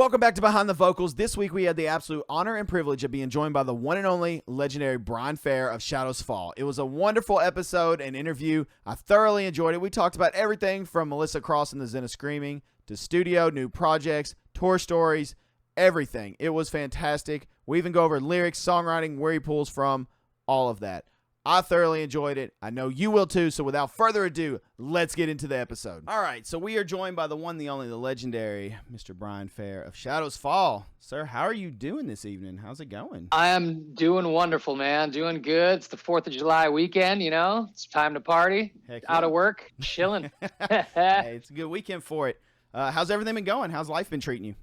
Welcome back to Behind the Vocals. This week we had the absolute honor and privilege of being joined by the one and only legendary Brian Fair of Shadows Fall. It was a wonderful episode and interview. I thoroughly enjoyed it. We talked about everything from Melissa Cross and the Zen of Screaming to studio, new projects, tour stories, everything. It was fantastic. We even go over lyrics, songwriting, where he pulls from, all of that. I thoroughly enjoyed it. I know you will too. So without further ado, let's get into the episode. All right. So we are joined by the one, the only, the legendary Mr. Brian Fair of Shadows Fall. Sir, how are you doing this evening? How's it going? I am doing wonderful, man. Doing good. It's the 4th of July weekend, you know. It's time to party. Heck Out yeah. of work, chilling. Hey, it's a good weekend for it. How's everything been going? How's life been treating you?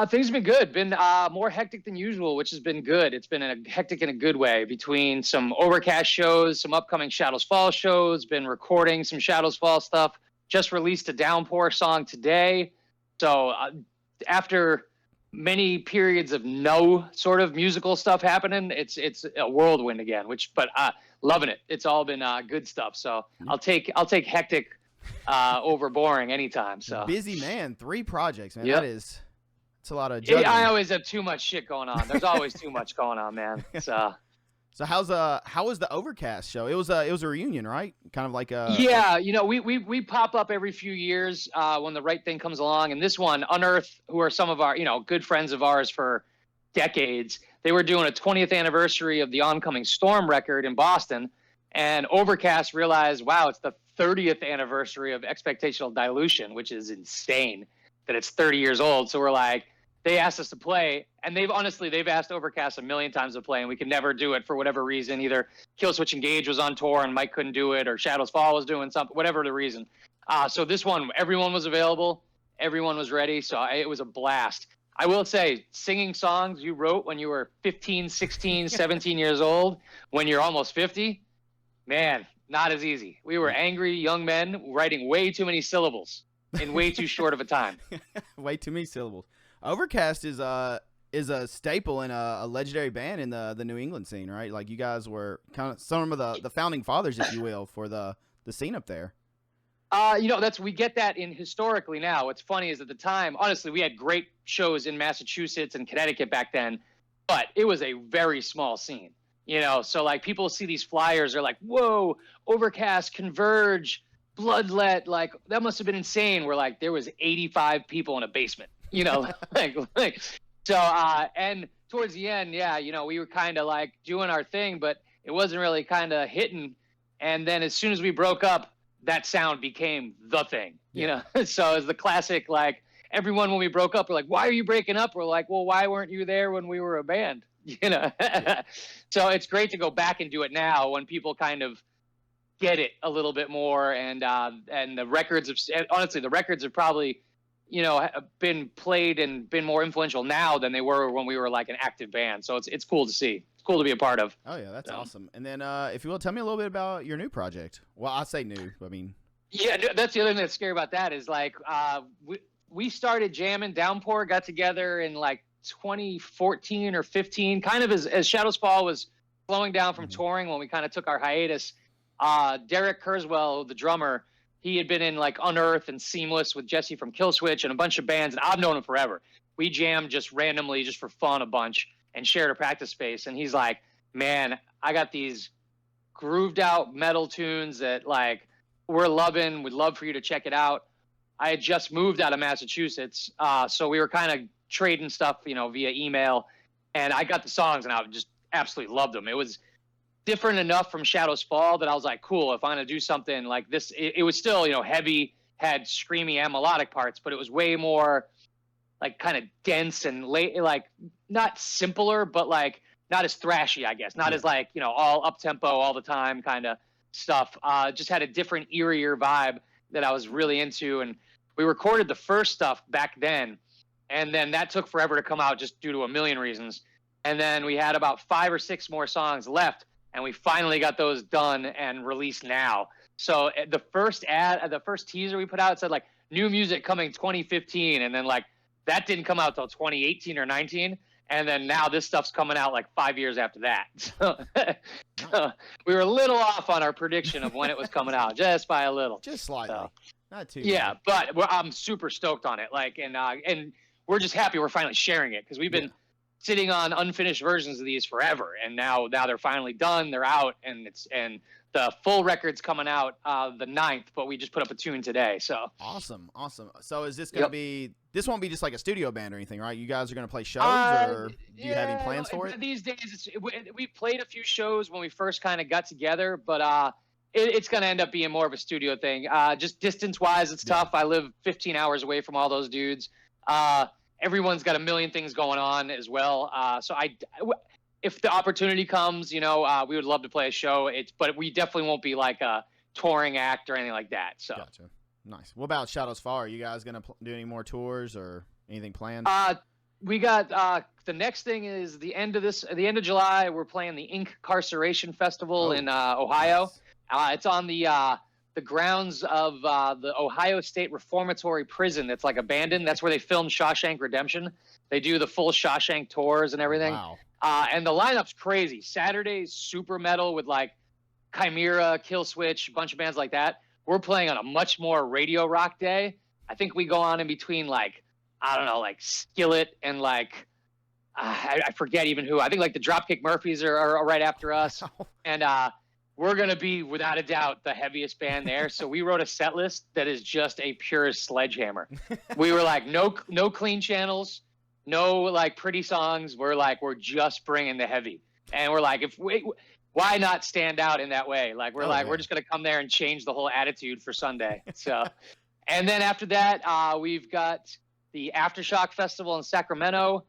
Things have been good. Been more hectic than usual, which has been good. It's been hectic in a good way between some Overcast shows, some upcoming Shadows Fall shows, been recording some Shadows Fall stuff. Just released a Downpour song today. So after many periods of no sort of musical stuff happening, it's a whirlwind again, but loving it. It's all been good stuff. So I'll take hectic over boring anytime. So Busy man, 3 projects, man. Yep. It's a lot of juggling. I always have too much shit going on. There's always too much going on, man. So how was the Overcast show? It was a reunion, right? Kind of like a yeah. You know, we pop up every few years when the right thing comes along. And this one, Unearth, who are some of our good friends of ours for decades, they were doing a 20th anniversary of the Oncoming Storm record in Boston, and Overcast realized, wow, it's the 30th anniversary of Expectational Dilution, which is insane that it's 30 years old. So we're like, they asked us to play, and they've asked Overcast a million times to play, and we could never do it for whatever reason. Either Killswitch Engage was on tour and Mike couldn't do it, or Shadows Fall was doing something, whatever the reason. So this one, everyone was available, everyone was ready, so it was a blast. I will say, singing songs you wrote when you were 15, 16, 17 years old, when you're almost 50, man, not as easy. We were angry young men writing way too many syllables in way too short of a time. Way too many syllables. Overcast is a staple in a legendary band in the New England scene, right? Like you guys were kind of some of the founding fathers, if you will, for the scene up there. We get that in historically now. What's funny is at the time, honestly, we had great shows in Massachusetts and Connecticut back then, but it was a very small scene, so like people see these flyers, they're like, whoa, Overcast, Converge, Bloodlet, like that must have been insane. We're like, there was 85 people in a basement, and towards the end, we were kind of like doing our thing, but it wasn't really kind of hitting. And then as soon as we broke up, that sound became the thing, So it's the classic, like everyone, when we broke up, we're like, why are you breaking up? We're like, well, why weren't you there when we were a band? So it's great to go back and do it now when people kind of get it a little bit more, and the records have probably been played and been more influential now than they were when we were like an active band. So it's cool to see. It's cool to be a part of. Oh yeah, that's awesome. And then if you will, tell me a little bit about your new project. Well, I say new, I mean, yeah, that's the other thing that's scary about that is like we started jamming. Downpour got together in like 2014 or 15, kind of as Shadows Fall was slowing down from touring when we kind of took our hiatus. Derek Kurzweil, the drummer, he had been in like Unearth and Seamless with Jesse from Killswitch and a bunch of bands, and I've known him forever. We jammed just randomly, just for fun, a bunch, and shared a practice space. And he's like, man, I got these grooved out metal tunes that like we're loving. We'd love for you to check it out. I had just moved out of Massachusetts, so we were kind of trading stuff, via email, and I got the songs, and I just absolutely loved them. It was different enough from Shadows Fall that I was like, cool, if I'm going to do something like this, it was still, heavy, had screamy and melodic parts, but it was way more like kind of dense and like not simpler, but like not as thrashy, I guess, not as like, all up tempo all the time kind of stuff. Just had a different, eerier vibe that I was really into. And we recorded the first stuff back then, and then that took forever to come out just due to a million reasons. And then we had about 5 or 6 more songs left, and we finally got those done and released now. So the first teaser we put out said like new music coming 2015, and then like that didn't come out till 2018 or 19, and then now this stuff's coming out like 5 years after that. So we were a little off on our prediction of when it was coming out, just by a little, just slightly, not too. Yeah, but I'm super stoked on it. Like, and we're just happy we're finally sharing it, because we've been sitting on unfinished versions of these forever, and now they're finally done, they're out, and the full record's coming out the 9th, but we just put up a tune today. So awesome. So is this gonna be? This won't be just like a studio band or anything, right? You guys are gonna play shows, or do you have any plans for it? These days, we played a few shows when we first kind of got together, but it's gonna end up being more of a studio thing. Just distance-wise, it's tough. I live 15 hours away from all those dudes. Everyone's got a million things going on as well. So if the opportunity comes, we would love to play a show. But we definitely won't be like a touring act or anything like that. So gotcha. Nice. What about Shadows Fall? Are you guys gonna do any more tours or anything planned? We got the next thing is the end of July. We're playing the Incarceration Festival in Ohio. Nice. It's on the grounds of the Ohio State Reformatory Prison that's like abandoned. That's where they filmed Shawshank Redemption. They do the full Shawshank tours and everything. Wow. And the lineup's crazy. Saturday's super metal with like Chimera, Killswitch, a bunch of bands like that. We're playing on a much more radio rock day. I think we go on in between like, I don't know, like Skillet and like, I forget even who. I think like the Dropkick Murphys are right after us. And we're going to be, without a doubt, the heaviest band there. So we wrote a set list that is just a pure sledgehammer. We were like, no clean channels, no like pretty songs. We're just bringing the heavy. And we're like, why not stand out in that way? Like, we're just going to come there and change the whole attitude for Sunday. So, and then after that, we've got the Aftershock Festival in Sacramento.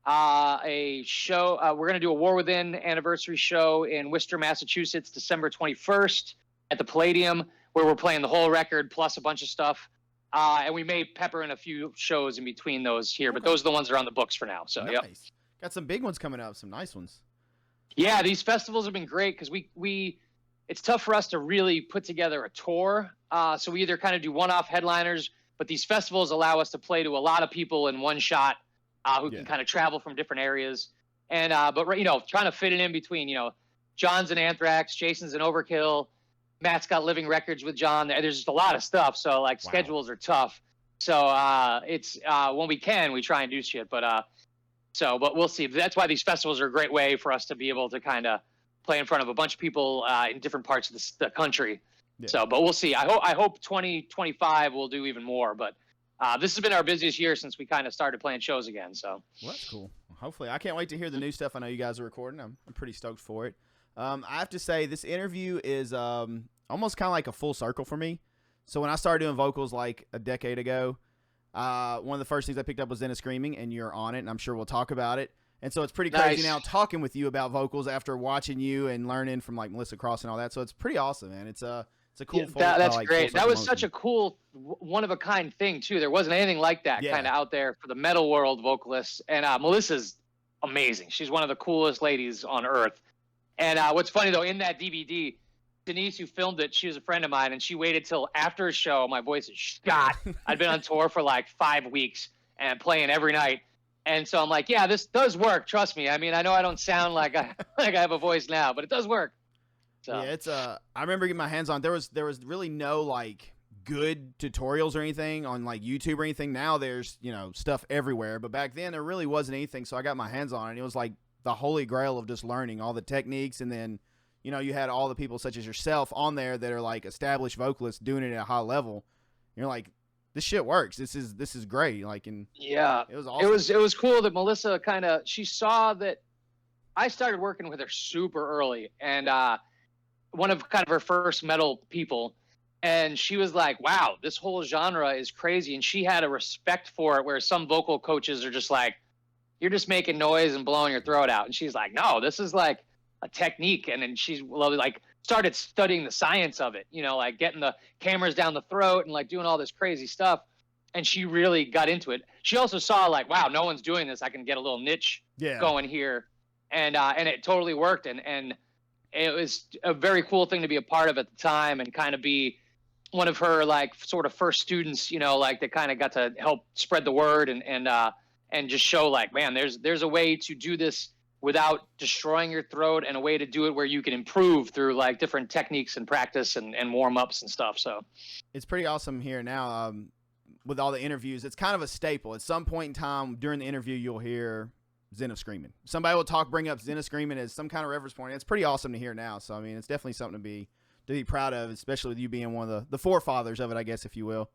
A show, we're going to do a War Within anniversary show in Worcester, Massachusetts, December 21st at the Palladium, where we're playing the whole record plus a bunch of stuff. And we may pepper in a few shows in between those here, but those are the ones that are on the books for now. So, nice. Got some big ones coming up, some nice ones. Yeah, these festivals have been great because it's tough for us to really put together a tour. So we either kind of do one-off headliners, but these festivals allow us to play to a lot of people in one shot. Who can kind of travel from different areas. And, but, trying to fit it in between, John's in Anthrax, Jason's in Overkill, Matt's got Living Records with John. There's just a lot of stuff. So, like, schedules are tough. So, it's, when we can, we try and do shit. But we'll see. That's why these festivals are a great way for us to be able to kind of play in front of a bunch of people in different parts of the country. Yeah. So, but we'll see. I hope 2025 will do even more. But this has been our busiest year since we kind of started playing shows again. So that's cool. Hopefully, I can't wait to hear the new stuff. I know you guys are recording. I'm pretty stoked for it. I have to say, this interview is almost kind of like a full circle for me. So when I started doing vocals like a decade ago, one of the first things I picked up was Zenith Screaming, and you're on it, and I'm sure we'll talk about it. And so it's pretty crazy now talking with you about vocals after watching you and learning from like Melissa Cross and all that. So it's pretty awesome, man. It's a cool. That's great. That was such a cool, one of a kind thing too. There wasn't anything like that kind of out there for the metal world vocalists. And Melissa's amazing. She's one of the coolest ladies on earth. And what's funny though, in that DVD, Denise, who filmed it, she was a friend of mine, and she waited till after a show. My voice is shot. I'd been on tour for like 5 weeks and playing every night. And so I'm like, yeah, this does work. Trust me. I mean, I know I don't sound like I have a voice now, but it does work. So. Yeah, it's I remember getting my hands on. There was really no like good tutorials or anything on like YouTube or anything. Now there's stuff everywhere, but back then there really wasn't anything. So I got my hands on it. And it was like the holy grail of just learning all the techniques, and then you had all the people such as yourself on there that are like established vocalists doing it at a high level. You're like, this shit works. This is great. Like, and it was awesome. It was cool that Melissa she saw that I started working with her super early, and one of kind of her first metal people, and she was like, wow, this whole genre is crazy. And she had a respect for it, where some vocal coaches are just like, you're just making noise and blowing your throat out. And she's like, no, this is like a technique. And then she's like started studying the science of it, like getting the cameras down the throat and like doing all this crazy stuff. And she really got into it. She also saw like, wow, no one's doing this. I can get a little niche going here. And it totally worked. And it was a very cool thing to be a part of at the time, and kind of be one of her like sort of first students, like that kind of got to help spread the word and just show like, man, there's a way to do this without destroying your throat, and a way to do it where you can improve through like different techniques and practice and warm ups and stuff. So it's pretty awesome here now. with all the interviews, it's kind of a staple. At some point in time during the interview, you'll hear Zenith screaming. Somebody will bring up Zenith screaming as some kind of reference point. It's pretty awesome to hear now. So I mean, it's definitely something to be proud of, especially with you being one of the forefathers of it, I guess, if you will.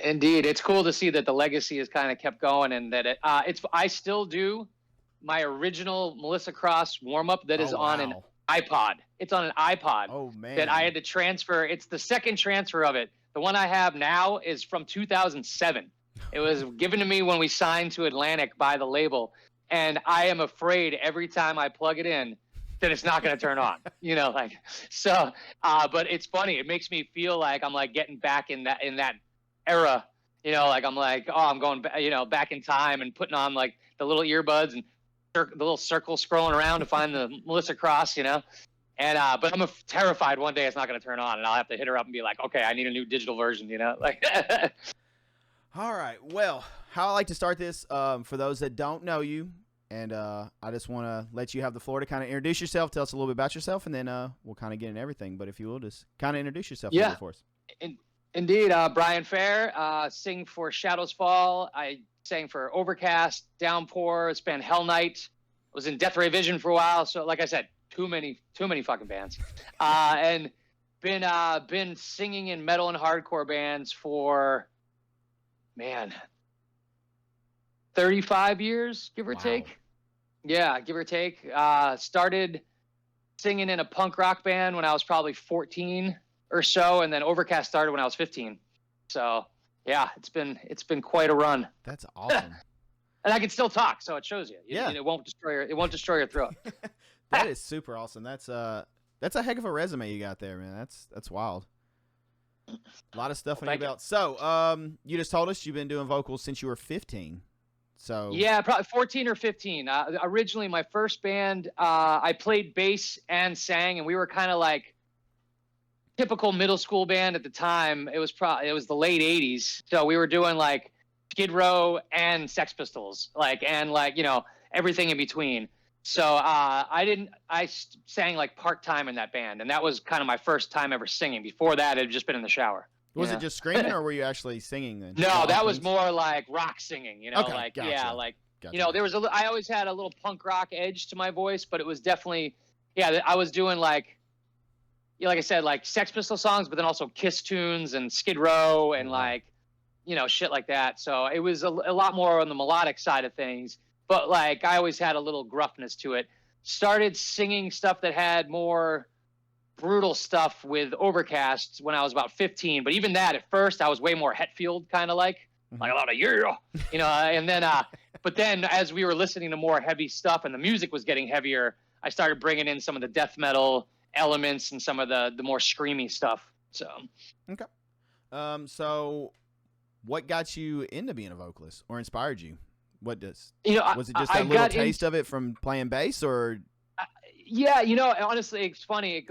Indeed, it's cool to see that the legacy has kind of kept going, and that I still do my original Melissa Cross warm up that is on an iPod. It's on an iPod. Oh man! That I had to transfer. It's the second transfer of it. The one I have now is from 2007. It was given to me when we signed to Atlantic by the label, and I am afraid every time I plug it in that it's not going to turn on. So. But it's funny. It makes me feel like I'm like getting back in that era. I'm like, oh, I'm going back in time and putting on like the little earbuds and the little circle scrolling around to find the Melissa Cross, and but I'm terrified one day it's not going to turn on, and I'll have to hit her up and be like, okay, I need a new digital version, like. All right. Well, how I like to start this, for those that don't know you, and I just want to let you have the floor to kind of introduce yourself, tell us a little bit about yourself, and then we'll kind of get into everything. But if you will, just kind of introduce yourself for us. Indeed, Brian Fair, sing for Shadows Fall. I sang for Overcast, Downpour, spent Hell Night, was in Death Ray Vision for a while. So, like I said, too many fucking bands, and been singing in metal and hardcore bands for 35 years, give or take. Yeah, give or take. Started singing in a punk rock band when I was probably 14 or so, and then Overcast started when I was 15. So yeah, it's been quite a run. That's awesome. And I can still talk, so it shows you. Yeah. It won't destroy your throat. That is super awesome. That's a heck of a resume you got there, man. That's wild. A lot of stuff on your belt. So, you just told us you've been doing vocals since you were 15. So yeah, probably 14 or 15. Originally, my first band, I played bass and sang, and we were kind of like typical middle school band at the time. It was the late 80s, so we were doing like Skid Row and Sex Pistols, everything in between. So I sang like part-time in that band, and that was kind of my first time ever singing. Before that, it had just been in the shower. Was it just screaming, or were you actually singing then? No, that was more like rock singing, Okay, gotcha. Gotcha. There was I always had a little punk rock edge to my voice, but it was definitely, I was doing like I said, like Sex Pistol songs, but then also Kiss tunes and Skid Row and shit like that. So it was a lot more on the melodic side of things, but like I always had a little gruffness to it. Started singing stuff that had more brutal stuff with Overcast when I was about 15, but even that at first I was way more Hetfield kind of like a lot of and then but then as we were listening to more heavy stuff and the music was getting heavier, I started bringing in some of the death metal elements and some of the more screamy stuff. So okay. So what got you into being a vocalist or inspired you? What was it just a little taste of it from playing bass, or yeah, honestly, it's funny.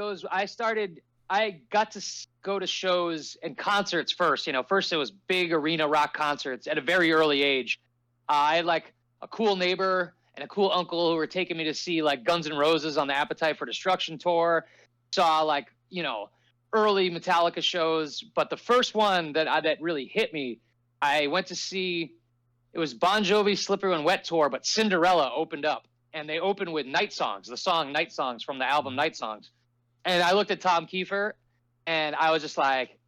I got to go to shows and concerts first. First it was big arena rock concerts at a very early age. I had like a cool neighbor and a cool uncle who were taking me to see like Guns N' Roses on the Appetite for Destruction tour. Saw early Metallica shows, but the first one that really hit me, I went to see. It was Bon Jovi, Slippery When Wet tour, but Cinderella opened up. And they opened with Night Songs, the song Night Songs from the album Night Songs. And I looked at Tom Kiefer, and I was just like,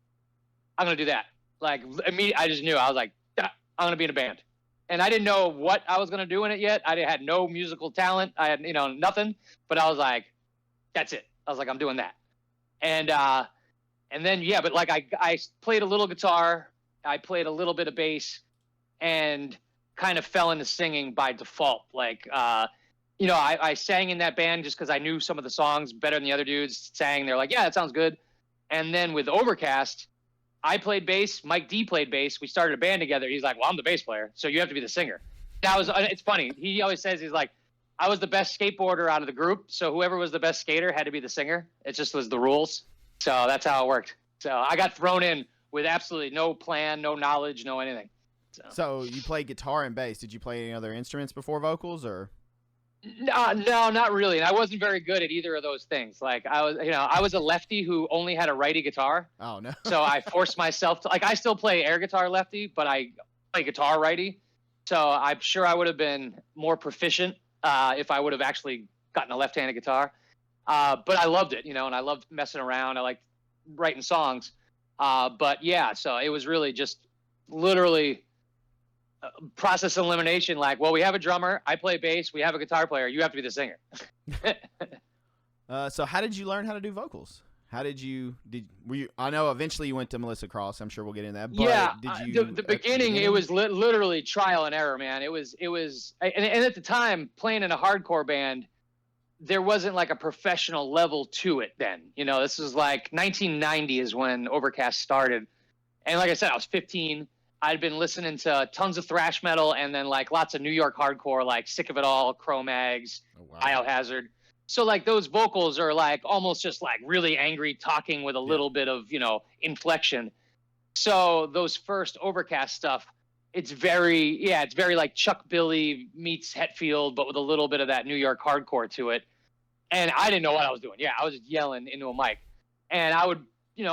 I'm going to do that. Like, immediately, I just knew. I was like, I'm going to be in a band. And I didn't know what I was going to do in it yet. I had no musical talent. I had, nothing. But I was like, that's it. I was like, I'm doing that. And then, but like I played a little guitar. I played a little bit of bass and kind of fell into singing by default. Like, I sang in that band just because I knew some of the songs better than the other dudes sang. They're like, yeah, that sounds good. And then with Overcast, I played bass. Mike D played bass. We started a band together. He's like, well, I'm the bass player, so you have to be the singer. It's funny. He always says, he's like, I was the best skateboarder out of the group, so whoever was the best skater had to be the singer. It just was the rules. So that's how it worked. So I got thrown in with absolutely no plan, no knowledge, no anything. So you play guitar and bass. Did you play any other instruments before vocals, or? No, not really. And I wasn't very good at either of those things. Like I was a lefty who only had a righty guitar. Oh no. So I forced myself to, like, I still play air guitar lefty, but I play guitar righty. So I'm sure I would have been more proficient if I would have actually gotten a left-handed guitar. But I loved it, and I loved messing around. I liked writing songs. But yeah, so it was really just literally process elimination. Like, well, we have a drummer, I play bass, we have a guitar player, you have to be the singer. So how did you learn how to do vocals? How did you I know eventually you went to Melissa Cross. I'm sure we'll get into that. But Yeah, did you the beginning, it was literally trial and error, man. It was, and at the time, playing in a hardcore band, there wasn't like a professional level to it then. This was like 1990 is when Overcast started. And like I said, I was 15. I'd been listening to tons of thrash metal and then like lots of New York hardcore, like Sick of It All, Cro-Mags, Biohazard. So like those vocals are like almost just like really angry talking with a little bit of, inflection. So those first Overcast stuff, it's very like Chuck Billy meets Hetfield, but with a little bit of that New York hardcore to it. And I didn't know what I was doing. Yeah, I was just yelling into a mic. And I would,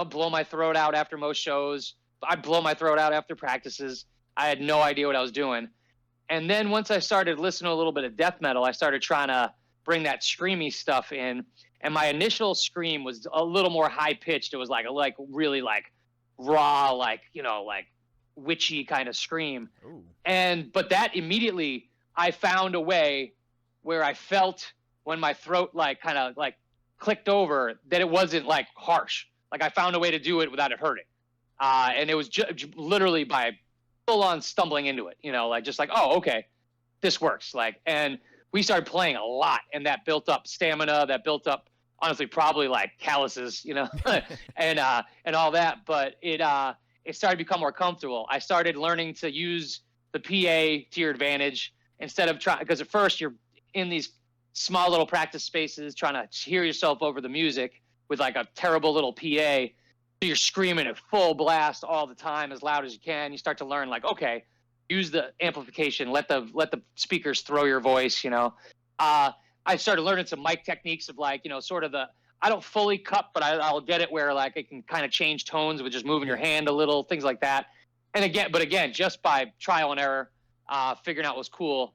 blow my throat out after most shows. I'd blow my throat out after practices. I had no idea what I was doing. And then once I started listening to a little bit of death metal, I started trying to bring that screamy stuff in. And my initial scream was a little more high pitched. It was like really like raw, like witchy kind of scream. Ooh. But that immediately I found a way where I felt when my throat like kind of like clicked over that it wasn't like harsh. Like I found a way to do it without it hurting. And it was literally by full on stumbling into it, like just like, oh, okay, this works. Like, and we started playing a lot, and that built up stamina, that built up, honestly, probably like calluses, and all that. But it started to become more comfortable. I started learning to use the PA to your advantage instead of trying, because at first you're in these small little practice spaces trying to hear yourself over the music with like a terrible little PA. So you're screaming at full blast all the time, as loud as you can. You start to learn like, okay, use the amplification, let the speakers throw your voice, I started learning some mic techniques of like, sort of I don't fully cup, but I'll get it where like it can kind of change tones with just moving your hand a little, things like that. And again, just by trial and error, figuring out what's cool.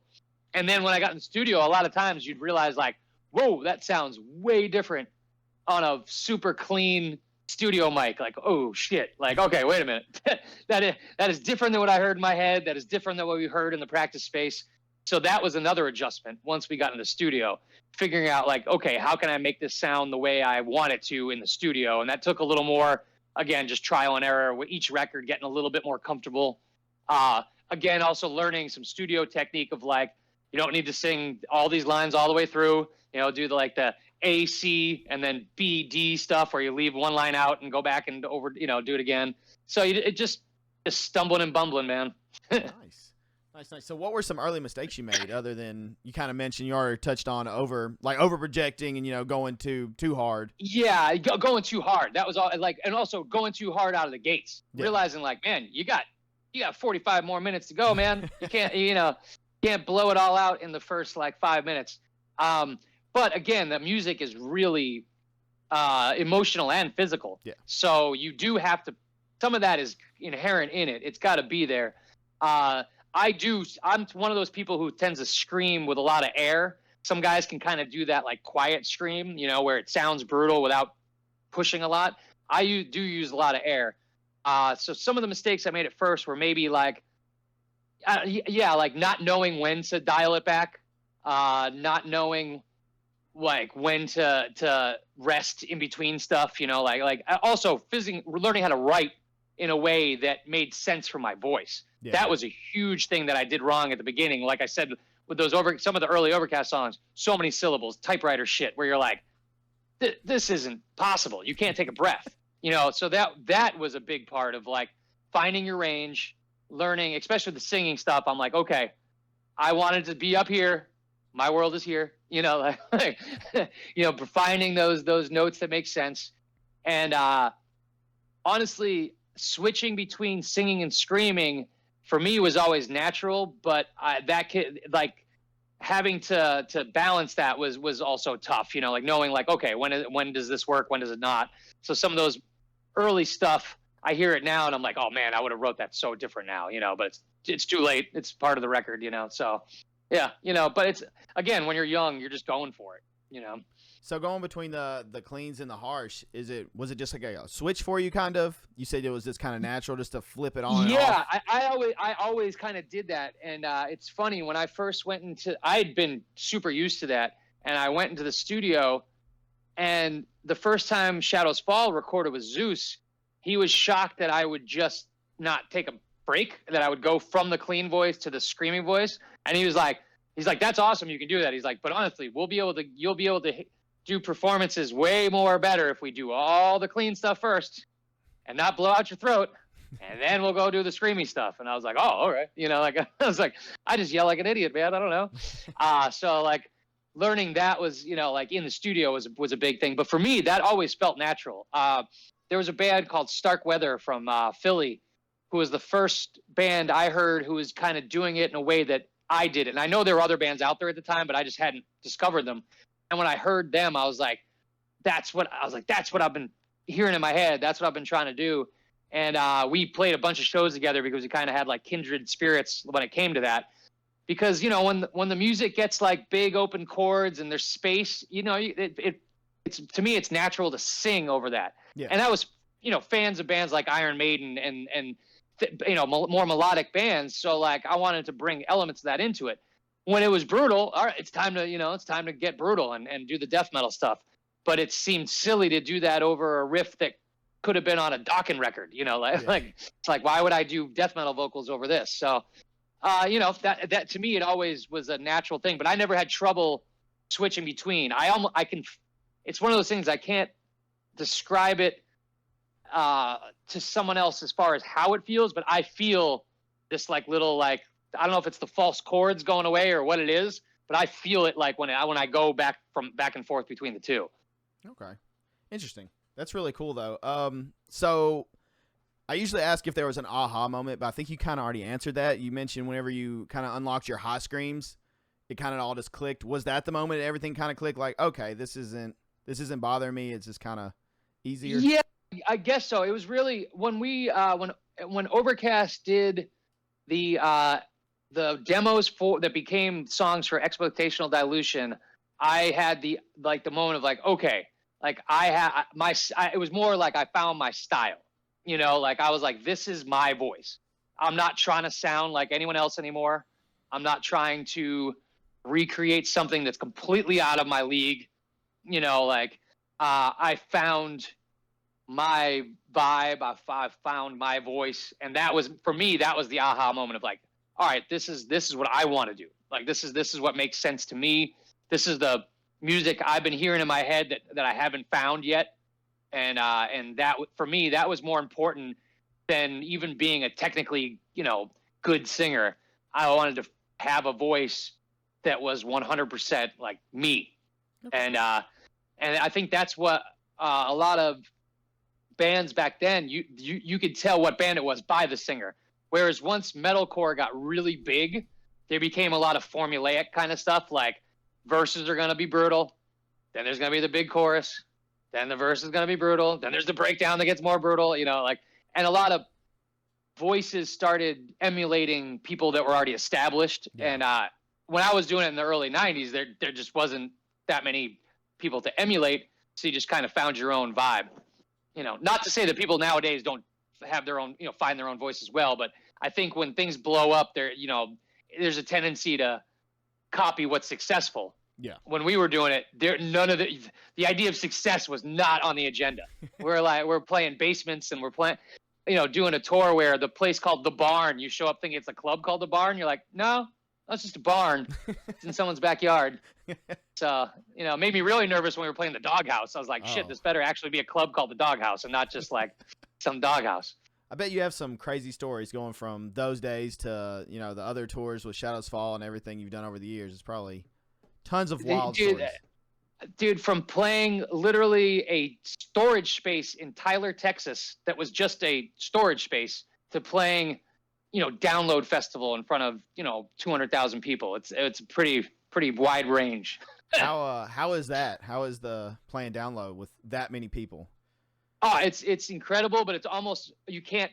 And then when I got in the studio, a lot of times you'd realize like, whoa, that sounds way different on a super clean studio mic. Like, oh shit, like, okay, wait a minute. that is different than what I heard in my head. That is different than what we heard in the practice space. So that was another adjustment once we got in the studio, figuring out like, okay, how can I make this sound the way I want it to in the studio? And that took a little more, again, just trial and error with each record, getting a little bit more comfortable. Again, also learning some studio technique of like, you don't need to sing all these lines all the way through, do the A, C, and then B, D stuff where you leave one line out and go back and over, do it again. So it just stumbling and bumbling, man. Nice. So what were some early mistakes you made other than you kind of mentioned, you already touched on over projecting and, going too hard? Yeah, going too hard. That was all like, and also going too hard out of the gates, realizing like, man, you got 45 more minutes to go, man. You can't, can't blow it all out in the first like 5 minutes. But again, the music is really emotional and physical. Yeah. So you do have to, some of that is inherent in it. It's got to be there. I'm one of those people who tends to scream with a lot of air. Some guys can kind of do that like quiet scream, where it sounds brutal without pushing a lot. I do use a lot of air. So some of the mistakes I made at first were maybe like, like not knowing when to dial it back, not knowing like when to rest in between stuff, like also learning how to write in a way that made sense for my voice. Yeah. That was a huge thing that I did wrong at the beginning. Like I said, with some of the early Overcast songs, so many syllables, typewriter shit, where you're like, this isn't possible. You can't take a breath, so that was a big part of like finding your range, learning, especially the singing stuff. I'm like, okay, I wanted to be up here. My world is here, finding those notes that make sense. And honestly, switching between singing and screaming for me was always natural, but having to balance that was also tough, you know, like knowing like, okay, when does this work? When does it not? So some of those early stuff, I hear it now and I'm like, oh man, I would have wrote that so different now, you know, but it's too late. It's part of the record, you know? So yeah, you know, but it's, again, when you're young, you're just going for it, you know? So going between the cleans and the harsh, was it just like a switch for you kind of? You said it was just kind of natural just to flip it on Yeah, and off? I always kind of did that. And it's funny, when I first went into, I'd been super used to that. And I went into the studio, and the first time Shadows Fall recorded with Zeus, he was shocked that I would just not take a break, that I would go from the clean voice to the screaming voice. And he's like, that's awesome, you can do that. He's like, but honestly, you'll be able to do performances way more better if we do all the clean stuff first and not blow out your throat, and then we'll go do the screamy stuff. And I was like, oh, all right. You know, like, I was like, I just yell like an idiot, man. I don't know. So like learning that was, you know, like in the studio was a big thing. But for me, that always felt natural. There was a band called Stark Weather from Philly, who was the first band I heard who was kind of doing it in a way that I did it. And I know there were other bands out there at the time, but I just hadn't discovered them. And when I heard them, I was like, that's what I've been hearing in my head. That's what I've been trying to do. And we played a bunch of shows together because we kind of had like kindred spirits when it came to that. Because, you know, when the music gets like big open chords and there's space, you know, it's to me, it's natural to sing over that. Yeah. And I was, you know, fans of bands like Iron Maiden and you know, more melodic bands. So like I wanted to bring elements of that into it. When it was brutal, all right, it's time to get brutal and do the death metal stuff. But it seemed silly to do that over a riff that could have been on a Dokken record, you know, like it's like, why would I do death metal vocals over this? So, you know, that to me, it always was a natural thing, but I never had trouble switching between. It's one of those things I can't describe it to someone else as far as how it feels, but I feel this like little, like, I don't know if it's the false chords going away or what it is, but I feel it like when I go back and forth between the two. Okay. Interesting. That's really cool though. So I usually ask if there was an aha moment, but I think you kind of already answered that. You mentioned whenever you kind of unlocked your hot screams, it kind of all just clicked. Was that the moment everything kind of clicked? Like, okay, this isn't bothering me. It's just kind of easier. Yeah, I guess so. It was really when we when Overcast did the demos that became songs for Exploitational Dilution. I had the moment of like, okay, like it was more like I found my style, you know, like I was like, this is my voice. I'm not trying to sound like anyone else anymore. I'm not trying to recreate something that's completely out of my league. You know, like, I found my vibe. I found my voice. And that was, for me, that was the aha moment of like, all right, this is what I want to do. Like, this is what makes sense to me. This is the music I've been hearing in my head that I haven't found yet. And that, for me, that was more important than even being a technically, you know, good singer. I wanted to have a voice that was 100% like me. Okay. And I think that's what a lot of bands back then, you could tell what band it was by the singer. Whereas once metalcore got really big, there became a lot of formulaic kind of stuff, like verses are going to be brutal, then there's going to be the big chorus, then the verse is going to be brutal, then there's the breakdown that gets more brutal, you know, like, and a lot of voices started emulating people that were already established. Yeah. And when I was doing it in the early 90s, there just wasn't that many people to emulate, so you just kind of found your own vibe. You know, not to say that people nowadays don't have their own, you know, find their own voice as well, but I think when things blow up, there's a tendency to copy what's successful. Yeah. When we were doing it, none of the idea of success was not on the agenda. We're playing basements and we're playing, you know, doing a tour where the place called The Barn, you show up thinking it's a club called The Barn. You're like, no, that's just a barn. It's in someone's backyard. So, you know, it made me really nervous when we were playing the Doghouse. I was like, shit, this better actually be a club called the Doghouse and not just like some doghouse. I bet you have some crazy stories going from those days to, you know, the other tours with Shadows Fall and everything you've done over the years. It's probably tons of wild stories. Dude, from playing literally a storage space in Tyler, Texas, that was just a storage space, to playing, download festival in front of 200,000 people. It's a pretty wide range. How is that? How is the playing download with that many people? Oh, it's incredible, but it's almost, you can't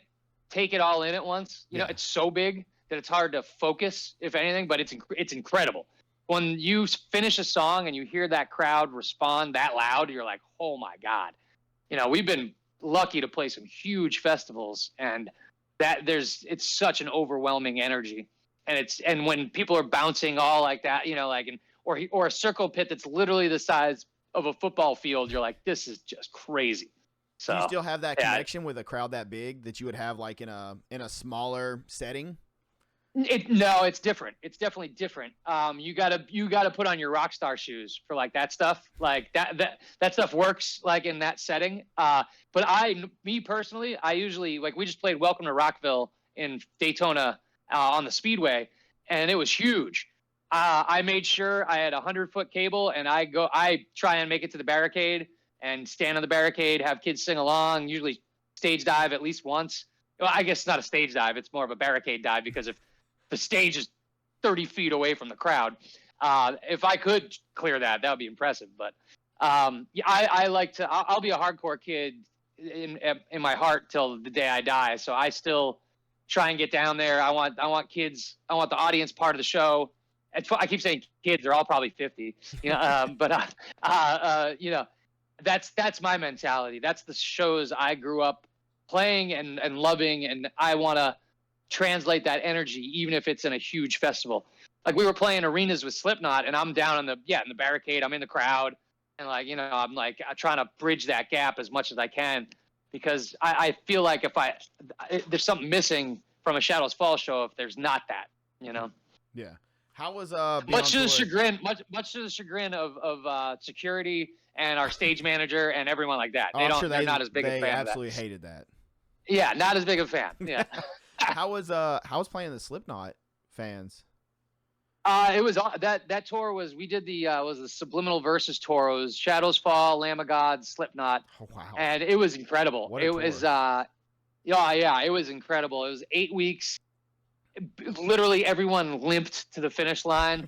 take it all in at once. It's so big that it's hard to focus, if anything, but it's incredible. When you finish a song and you hear that crowd respond that loud, you're like, oh my God. We've been lucky to play some huge festivals, and it's such an overwhelming energy. And when people are bouncing all like that, or a circle pit that's literally the size of a football field, you're like, this is just crazy. So do you still have that connection with a crowd that big that you would have like in a smaller setting? No, it's different. It's definitely different. You gotta put on your rock star shoes for like that stuff. Like that stuff works like in that setting. But me personally, I usually, like, we just played Welcome to Rockville in Daytona on the Speedway, and it was huge. I made sure I had a 100-foot cable, and I try and make it to the barricade and stand on the barricade, have kids sing along, usually stage dive at least once. Well, I guess it's not a stage dive. It's more of a barricade dive, because if the stage is 30 feet away from the crowd, if I could clear that would be impressive. But I like to, I'll be a hardcore kid in my heart till the day I die. So I still try and get down there. I want kids. I want the audience part of the show. I keep saying kids, they're all probably 50, but that's my mentality. That's the shows I grew up playing and loving, and I want to translate that energy, even if it's in a huge festival. Like, we were playing arenas with Slipknot, and I'm down in the barricade. I'm in the crowd, and I'm trying to bridge that gap as much as I can, because I feel like there's something missing from a Shadows Fall show if there's not that. Yeah. How was much to the chagrin of security and our stage manager and everyone like that. They're not as big a fan. They absolutely hated that. Yeah, not as big a fan. Yeah. How was playing the Slipknot fans? It was that tour was, we did the Subliminal Versus tour. It was Shadows Fall, Lamb of God, Slipknot. Oh, wow. And it was incredible. What a tour. Was it was incredible. It was 8 weeks. Literally everyone limped to the finish line.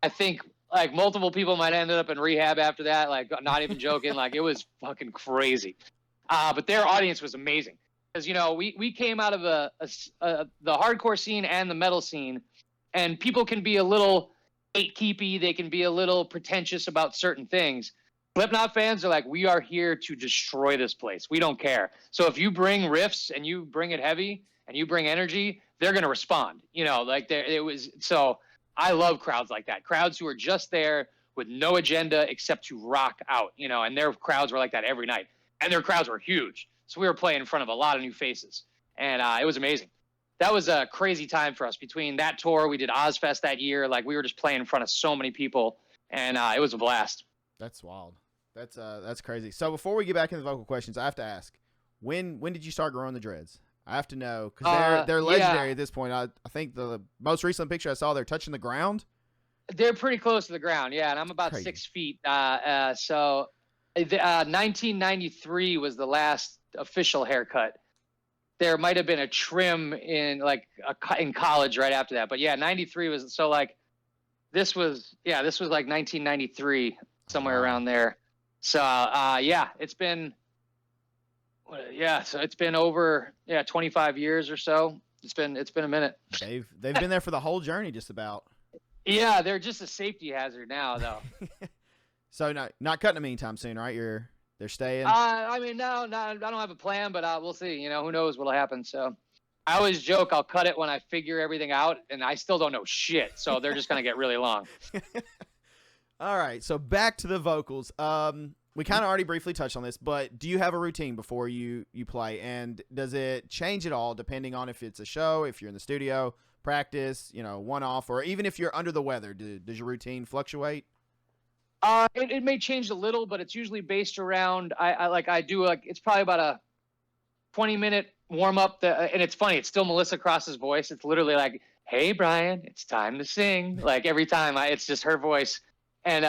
I think like multiple people might have ended up in rehab after that. Like, not even joking. Like, it was fucking crazy. But their audience was amazing, because we came out of the hardcore scene and the metal scene, and people can be a little gatekeepy. They can be a little pretentious about certain things. Slipknot fans are like, we are here to destroy this place. We don't care. So if you bring riffs and you bring it heavy and you bring energy, they're going to respond. So I love crowds like that. Crowds who are just there with no agenda except to rock out, and their crowds were like that every night. And their crowds were huge. So we were playing in front of a lot of new faces, and it was amazing. That was a crazy time for us. Between that tour, we did Ozfest that year. Like, we were just playing in front of so many people, and it was a blast. That's wild. That's crazy. So before we get back into the vocal questions, I have to ask, when did you start growing the dreads? I have to know, because they're legendary at this point. I think the most recent picture I saw, they're touching the ground. They're pretty close to the ground, yeah, and I'm about 6 feet. So 1993 was the last official haircut. There might have been a trim in college right after that, but yeah, 93 was, so like this was like 1993, somewhere around there. So it's been. So it's been over 25 years or so. It's been a minute. They've been there for the whole journey, just about. Yeah, they're just a safety hazard now, though. So not cutting them anytime soon, right? They're staying. No, I don't have a plan, but we'll see. Who knows what'll happen. So I always joke I'll cut it when I figure everything out, and I still don't know shit. So they're just gonna get really long. All right, so back to the vocals. We kind of already briefly touched on this, but do you have a routine before you play? And does it change at all depending on if it's a show, if you're in the studio, practice, one-off, or even if you're under the weather? Does your routine fluctuate? It may change a little, but it's usually based around, it's probably about a 20-minute warm-up. And it's funny, it's still Melissa Cross's voice. It's literally like, hey, Brian, it's time to sing. Like, every time, it's just her voice. And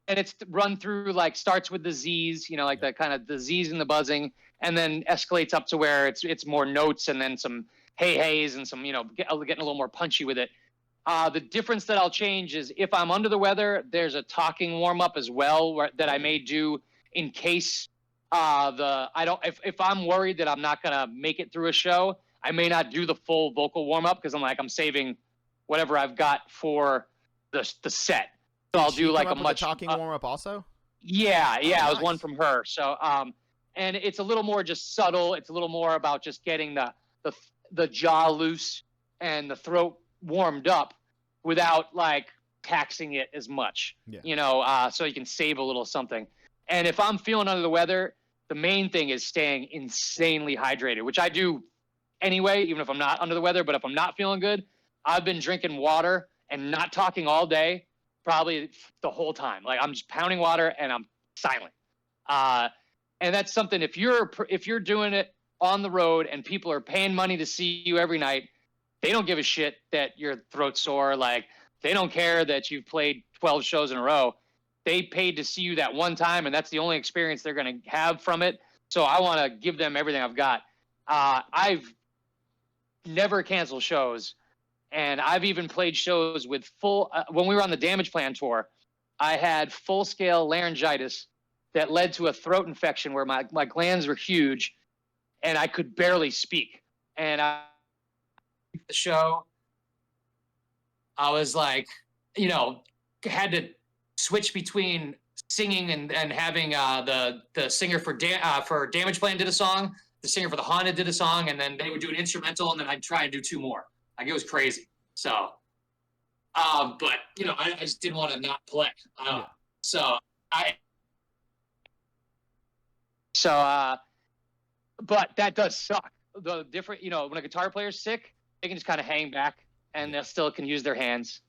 it's run through, starts with the Z's, the kind of the Z's and the buzzing, and then escalates up to where it's more notes and then some hey-heys and some, getting a little more punchy with it. The difference that I'll change is if I'm under the weather, there's a talking warm-up as well that I may do in case if I'm worried that I'm not going to make it through a show, I may not do the full vocal warm-up because I'm saving whatever I've got for the set. So I'll do like a much talking warm-up also. Yeah, Oh, it was nice. one from her. So and it's a little more just subtle. It's a little more about just getting the jaw loose and the throat warmed up without like taxing it as much. Yeah. So you can save a little something. And if I'm feeling under the weather, the main thing is staying insanely hydrated, which I do anyway, even if I'm not under the weather. But if I'm not feeling good, I've been drinking water and not talking all day, probably the whole time. Like I'm just pounding water and I'm silent. And that's something, if you're doing it on the road and people are paying money to see you every night, they don't give a shit that your throat's sore. Like they don't care that you've played 12 shows in a row. They paid to see you that one time, and that's the only experience they're going to have from it. So I want to give them everything I've got. I've never canceled shows, and I've even played shows with full when we were on the Damage Plan tour, I had full-scale laryngitis that led to a throat infection where my glands were huge, and I could barely speak. And the show, I was like, had to switch between singing and having the singer for Damage Plan did a song, the singer for the Haunted did a song, and then they would do an instrumental, and then I'd try and do 2 more. Like it was crazy. So, but I just didn't want to not play. But that does suck. The different, when a guitar player's sick, they can just kind of hang back and they still can use their hands.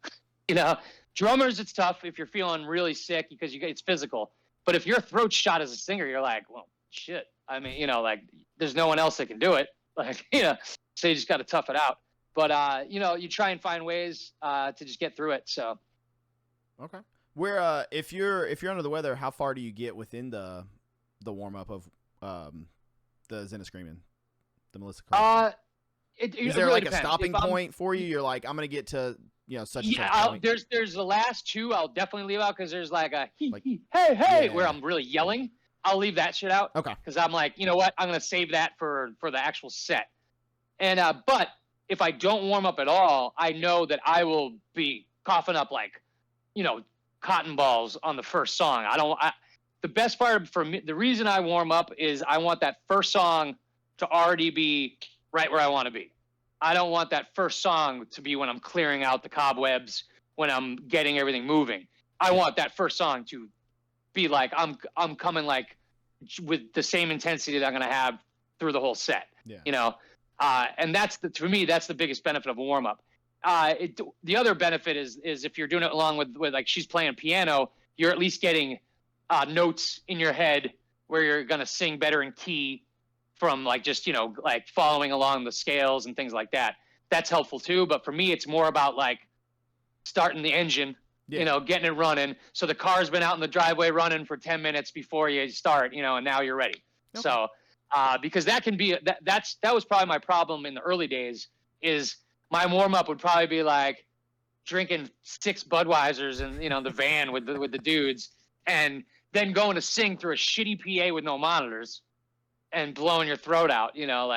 Drummers, it's tough if you're feeling really sick because it's physical. But if your throat's shot as a singer, you're like, well, shit. I mean, like there's no one else that can do it. Like, so you just got to tough it out. But, you try and find ways to just get through it. So. Okay. Where, if you're under the weather, how far do you get within the warm up of the Zenna Screaming, the Melissa Carlson? Is there really like depends. a stopping point for you? You're like, I'm gonna get to such and such point. There's the last 2 I'll definitely leave out because there's like a hey where I'm really yelling. I'll leave that shit out. Okay. Because I'm like, you know what? I'm gonna save that for the actual set. And but if I don't warm up at all, I know that I will be coughing up like, cotton balls on the first song. The best part for me, the reason I warm up is I want that first song to already be right where I want to be. I don't want that first song to be when I'm clearing out the cobwebs, when I'm getting everything moving. I want that first song to be like I'm coming like with the same intensity that I'm going to have through the whole set. Yeah. And for me that's the biggest benefit of a warm up. The other benefit is if you're doing it along with like she's playing piano, you're at least getting notes in your head where you're going to sing better in key from like just, like following along the scales and things like that. That's helpful too. But for me, it's more about like starting the engine, getting it running. So the car's been out in the driveway running for 10 minutes before you start, and now you're ready. Okay. So, because that can be, that was probably my problem in the early days is my warm up would probably be like drinking 6 Budweisers in, the van with the dudes and then going to sing through a shitty PA with no monitors and blowing your throat out,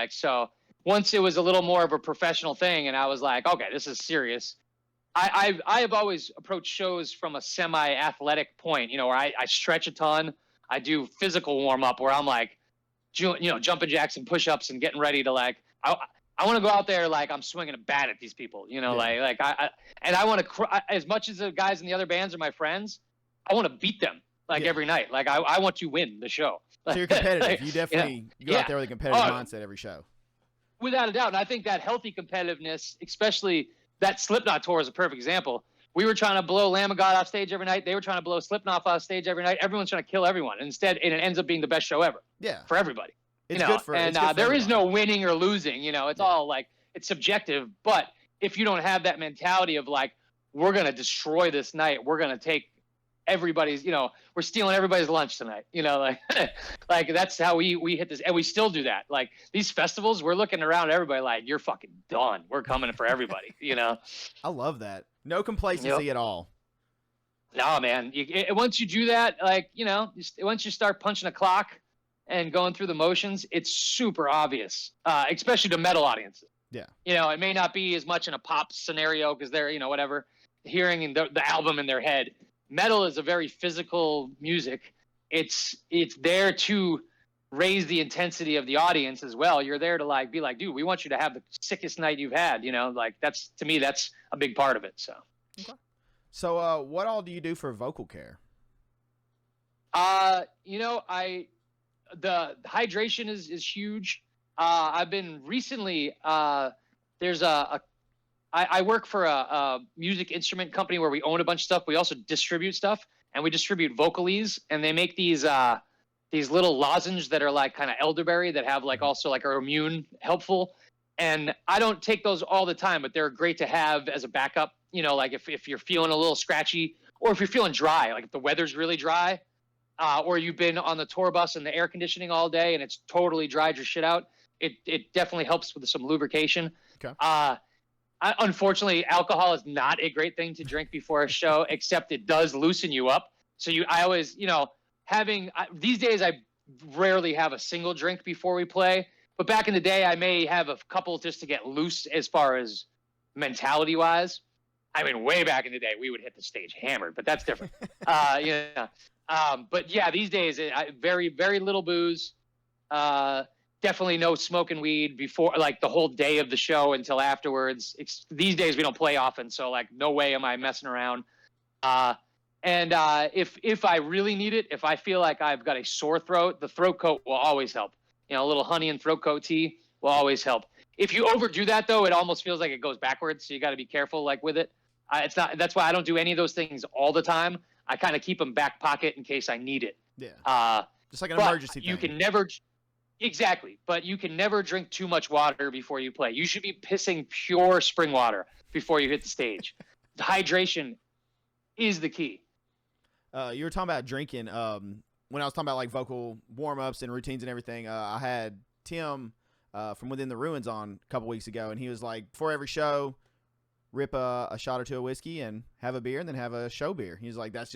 so once it was a little more of a professional thing and I was like, okay, this is serious. I have always approached shows from a semi-athletic point, where I stretch a ton. I do physical warm up where I'm like, jumping jacks and push-ups and getting ready to like, I want to go out there like I'm swinging a bat at these people, like I want to, as much as the guys in the other bands are my friends, I want to beat them every night. Like I want to win the show. So you're competitive. You definitely go out there with a competitive mindset every show. Without a doubt. And I think that healthy competitiveness, especially that Slipknot tour is a perfect example. We were trying to blow Lamb of God off stage every night. They were trying to blow Slipknot off stage every night. Everyone's trying to kill everyone. And instead, it ends up being the best show ever. Yeah. For everybody. It's good for and there is no winning or losing. It's all like, it's subjective. But if you don't have that mentality of like, we're going to destroy this night, we're going to take everybody's, we're stealing everybody's lunch tonight, like that's how we hit this. And we still do that. Like these festivals, we're looking around at everybody like, you're fucking done. We're coming for everybody, I love that. No complacency at all. No, man. Once you do that, like, once you start punching a clock and going through the motions, it's super obvious, especially to metal audiences. Yeah. It may not be as much in a pop scenario because they're, whatever, hearing the album in their head. Metal is a very physical music. It's there to raise the intensity of the audience as well. You're there to be like, dude, we want you to have the sickest night you've had. Like to me, that's a big part of it. So. Okay. So, what all do you do for vocal care? The hydration is huge. I've been recently, there's I work for a music instrument company where we own a bunch of stuff. We also distribute stuff, and we distribute Vocalist, and they make these little lozenges that are like kind of elderberry that have also are immune helpful. And I don't take those all the time, but they're great to have as a backup. Like if you're feeling a little scratchy, or if you're feeling dry, like if the weather's really dry, or you've been on the tour bus and the air conditioning all day and it's totally dried your shit out, it definitely helps with some lubrication. Okay. Unfortunately, alcohol is not a great thing to drink before a show, except it does loosen you up. So I always, these days I rarely have a single drink before we play, but back in the day I may have a couple just to get loose as far as mentality wise. I mean, way back in the day, we would hit the stage hammered, but that's different. But yeah, these days, very, very little booze. Definitely no smoking weed before, the whole day of the show until afterwards. These days, we don't play often, so no way am I messing around. And if I really need it, if I feel like I've got a sore throat, the throat coat will always help. A little honey and throat coat tea will always help. If you overdo that, though, it almost feels like it goes backwards. So you got to be careful, with it. It's not. That's why I don't do any of those things all the time. I kind of keep them back pocket in case I need it. Yeah. Just like an emergency thing. You can never. Exactly, but you can never drink too much water before you play. You should be pissing pure spring water before you hit the stage. Hydration is the key. You were talking about drinking. When I was talking about vocal warm-ups and routines and everything, I had Tim from Within the Ruins on a couple weeks ago, and he was like, before every show, rip a shot or two of whiskey and have a beer and then have a show beer. He's like, that's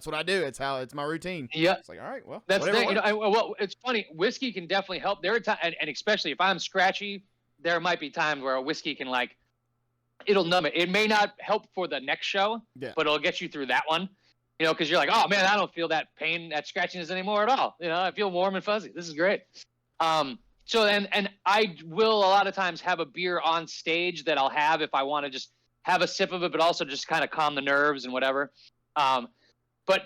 what I do. It's my routine. Yeah. It's like, all right, well, that's the thing. Well, it's funny. Whiskey can definitely help. There are times, and especially if I'm scratchy, there might be times where a whiskey can it'll numb it. It may not help for the next show, but it'll get you through that one. Because you're like, oh man, I don't feel that pain, that scratchiness anymore at all. I feel warm and fuzzy. This is great. So and I will a lot of times have a beer on stage that I'll have if I want to just have a sip of it, but also just kind of calm the nerves and whatever. But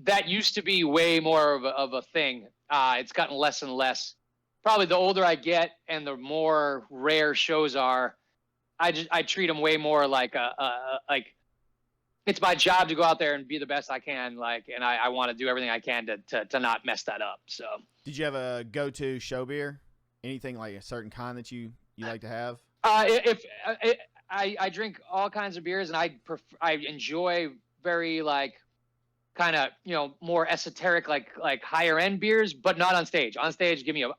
that used to be way more of a thing. It's gotten less and less. Probably the older I get and the more rare shows are, I treat them way more like it's my job to go out there and be the best I can. And I want to do everything I can to not mess that up. So. Did you have a go-to show beer? Anything like a certain kind that you like to have? I drink all kinds of beers, and I enjoy very kind of more esoteric like higher end beers, but not on stage. On stage, give me a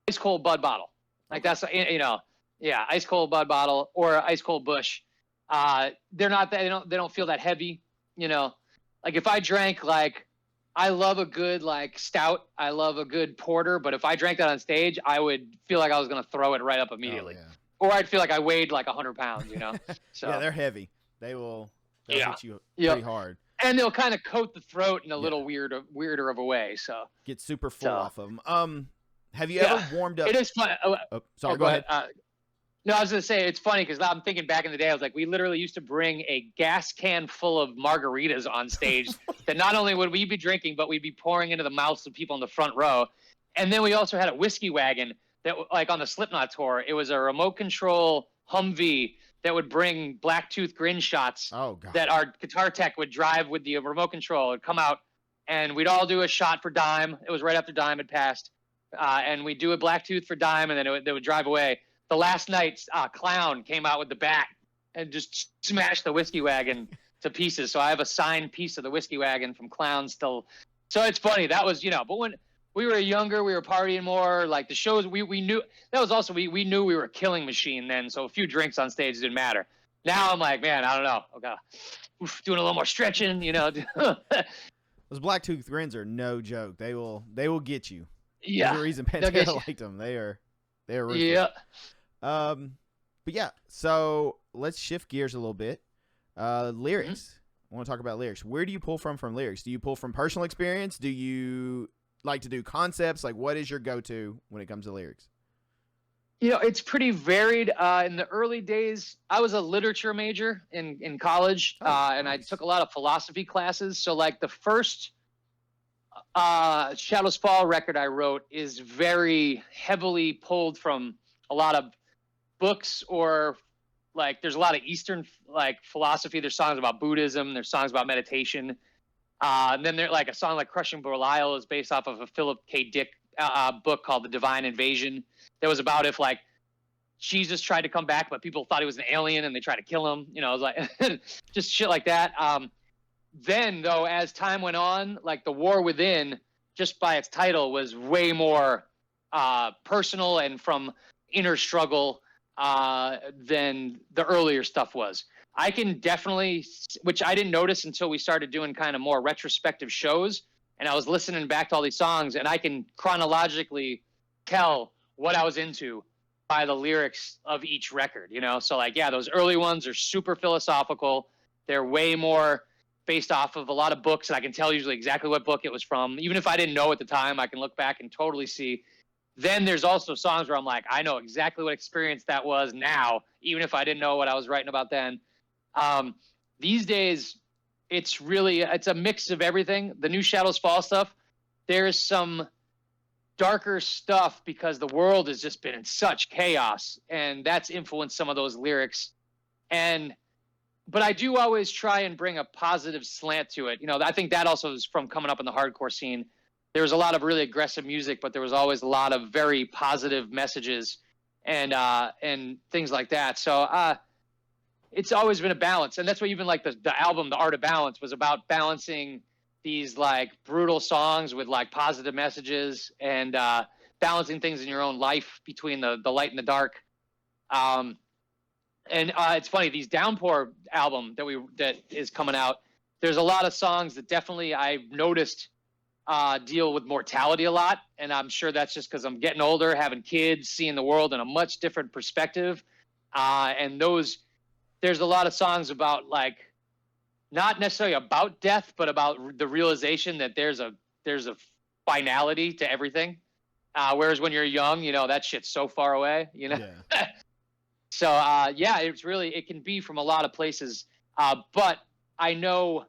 ice cold Bud bottle. That's ice cold Bud bottle or ice cold Busch. They're not that they don't feel that heavy. If I drank I love a good stout. I love a good porter, but if I drank that on stage, I would feel like I was gonna throw it right up immediately. Oh, yeah. Or I'd feel like I weighed 100 pounds, So yeah, they're heavy. They'll hit you pretty hard. And they'll kind of coat the throat in a little weirder of a way. So get super full off of them. Have you ever warmed up? It is fun. Sorry, go ahead. No, I was going to say, it's funny because I'm thinking back in the day, I was like, we literally used to bring a gas can full of margaritas on stage that not only would we be drinking, but we'd be pouring into the mouths of people in the front row. And then we also had a whiskey wagon that, on the Slipknot tour, it was a remote control Humvee that would bring Blacktooth Grin shots that our guitar tech would drive with the remote control. It would come out, and we'd all do a shot for Dime. It was right after Dime had passed. And we'd do a Blacktooth for Dime, and then they would drive away. The last night, Clown came out with the bat and just smashed the whiskey wagon to pieces. So I have a signed piece of the Whiskey Wagon from Clown still. So it's funny. That was, but when we were younger, we were partying more. Like the shows, we knew that was also, we knew we were a killing machine then. So a few drinks on stage didn't matter. Now I'm like, man, I don't know. Okay, doing a little more stretching, Those Blacktooth grins are no joke. They will get you. Yeah. There's a reason Pantera liked them. They are ruthless. Yeah. But yeah, so let's shift gears a little bit. Lyrics. I want to talk about lyrics. Where do you pull from lyrics? Do you pull from personal experience? Do you like to do concepts? Like, what is your go-to when it comes to lyrics? It's pretty varied. In the early days, I was a literature major in college, and I took a lot of philosophy classes. So like the first Shadows Fall record I wrote is very heavily pulled from a lot of books, or like there's a lot of Eastern like philosophy. There's songs about Buddhism. There's songs about meditation. And then there's like a song like Crushing Belial is based off of a Philip K. Dick book called The Divine Invasion. That was about if like Jesus tried to come back, but people thought he was an alien and they tried to kill him. It was like just shit like that. Then though, as time went on, like The War Within, just by its title, was way more personal and from inner struggle than the earlier stuff was. I can definitely, which I didn't notice until we started doing kind of more retrospective shows, and I was listening back to all these songs, and I can chronologically tell what I was into by the lyrics of each record, So like, yeah, those early ones are super philosophical. They're way more based off of a lot of books, and I can tell usually exactly what book it was from. Even if I didn't know at the time, I can look back and totally see. Then there's also songs where I'm like, I know exactly what experience that was now, even if I didn't know what I was writing about then. These days, it's a mix of everything. The new Shadows Fall stuff, there's some darker stuff because the world has just been in such chaos, and that's influenced some of those lyrics. But I do always try and bring a positive slant to it. I think that also is from coming up in the hardcore scene. There was a lot of really aggressive music, but there was always a lot of very positive messages and things like that. So it's always been a balance. And that's what even like the album, The Art of Balance, was about, balancing these like brutal songs with like positive messages, and balancing things in your own life between the light and the dark. And it's funny, these Downpour album that is coming out, there's a lot of songs that definitely I've noticed deal with mortality a lot. And I'm sure that's just because I'm getting older, having kids, seeing the world in a much different perspective. And there's a lot of songs about like, not necessarily about death, but about the realization that there's a finality to everything. Whereas when you're young, that shit's so far away, Yeah. So, it can be from a lot of places. But I know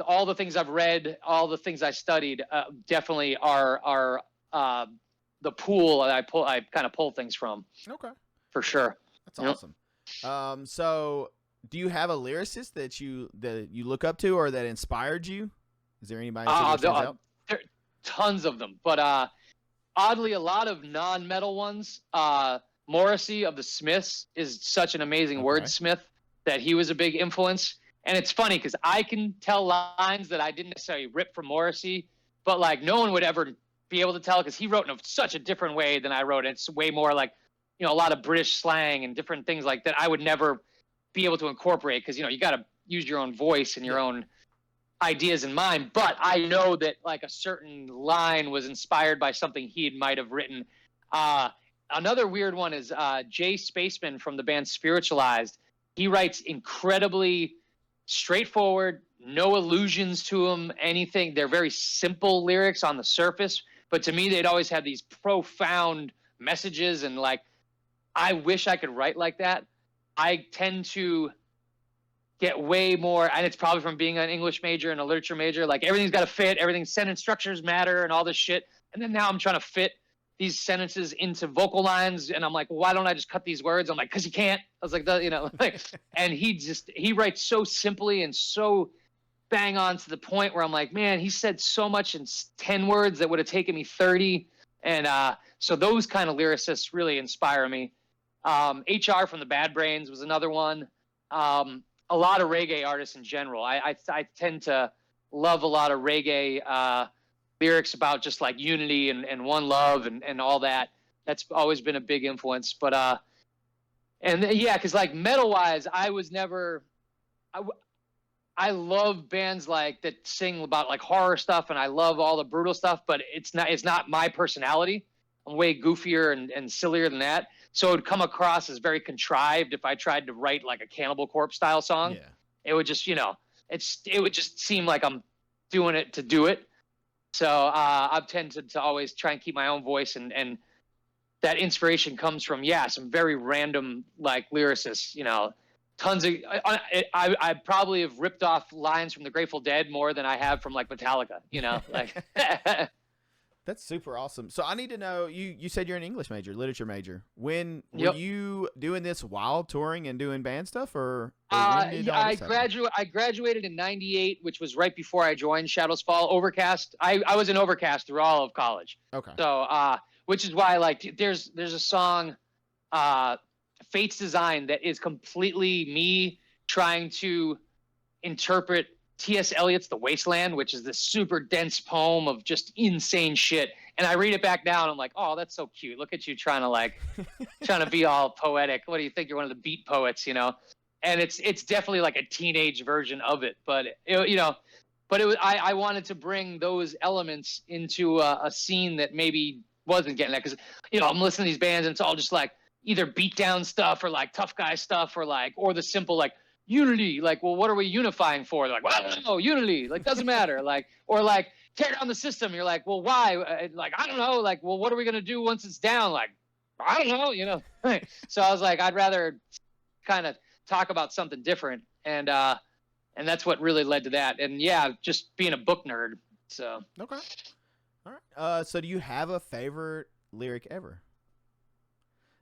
all the things I've read, all the things I studied, definitely are the pool that I kind of pull things from. Okay. For sure. That's awesome. So do you have a lyricist that you look up to or that inspired you? Is there anybody that stands out? There are tons of them, but oddly, a lot of non-metal ones. Morrissey of the Smiths is such an amazing wordsmith that he was a big influence. And it's funny because I can tell lines that I didn't necessarily rip from Morrissey, but like no one would ever be able to tell because he wrote in such a different way than I wrote. It's way more like, a lot of British slang and different things like that I would never be able to incorporate because, you got to use your own voice and your own ideas in mind. But I know that like a certain line was inspired by something he might have written. Another weird one is Jay Spaceman from the band Spiritualized. He writes incredibly straightforward, no allusions to them, anything. They're very simple lyrics on the surface, but to me, they'd always have these profound messages. And like, I wish I could write like that. I tend to get way more, and it's probably from being an English major and a literature major. Like everything's got to fit, everything's sentence structures matter and all this shit. And then now I'm trying to fit these sentences into vocal lines, and I'm like, why don't I just cut these words? I'm like, because you can't. I was like, and he writes so simply and so bang on to the point where I'm like, man, he said so much in 10 words that would have taken me 30. And so those kind of lyricists really inspire me. HR from the Bad Brains was another one. a lot of reggae artists in general. I tend to love a lot of reggae lyrics about just like unity and one love and all that. That's always been a big influence. But and yeah, because like metal wise, I was never. I love bands like that sing about like horror stuff, and I love all the brutal stuff. But it's not my personality. I'm way goofier and sillier than that. So it would come across as very contrived if I tried to write like a Cannibal Corpse style song. Yeah. It would just, it would just seem like I'm doing it to do it. So I've tended to always try and keep my own voice, and that inspiration comes from, some very random like lyricists, tons of, I probably have ripped off lines from the Grateful Dead more than I have from like Metallica, like. That's super awesome. So I need to know, you said you're an English major, literature major. When were you doing this while touring and doing band stuff, or when did all this happen? I graduated in '98, which was right before I joined Shadows Fall. Overcast. I was in Overcast through all of college. Okay. So which is why like there's a song, Fate's Design, that is completely me trying to interpret T.S. Eliot's The Wasteland, which is this super dense poem of just insane shit. And I read it back now and I'm like, oh, that's so cute. Look at you trying to be all poetic. What do you think? You're one of the beat poets, And it's definitely like a teenage version of it. But, I wanted to bring those elements into a scene that maybe wasn't getting that. Because, I'm listening to these bands and it's all just like either beat down stuff or like tough guy stuff or the simple like, unity, like, well, what are we unifying for? They're like, well, no, unity, like, doesn't matter, like, or like, tear down the system. You're like, well, why? Like, I don't know, like, well, what are we gonna do once it's down? Like, I don't know, So I was like, I'd rather kind of talk about something different, and that's what really led to that. And yeah, just being a book nerd. So okay, all right. So do you have a favorite lyric ever?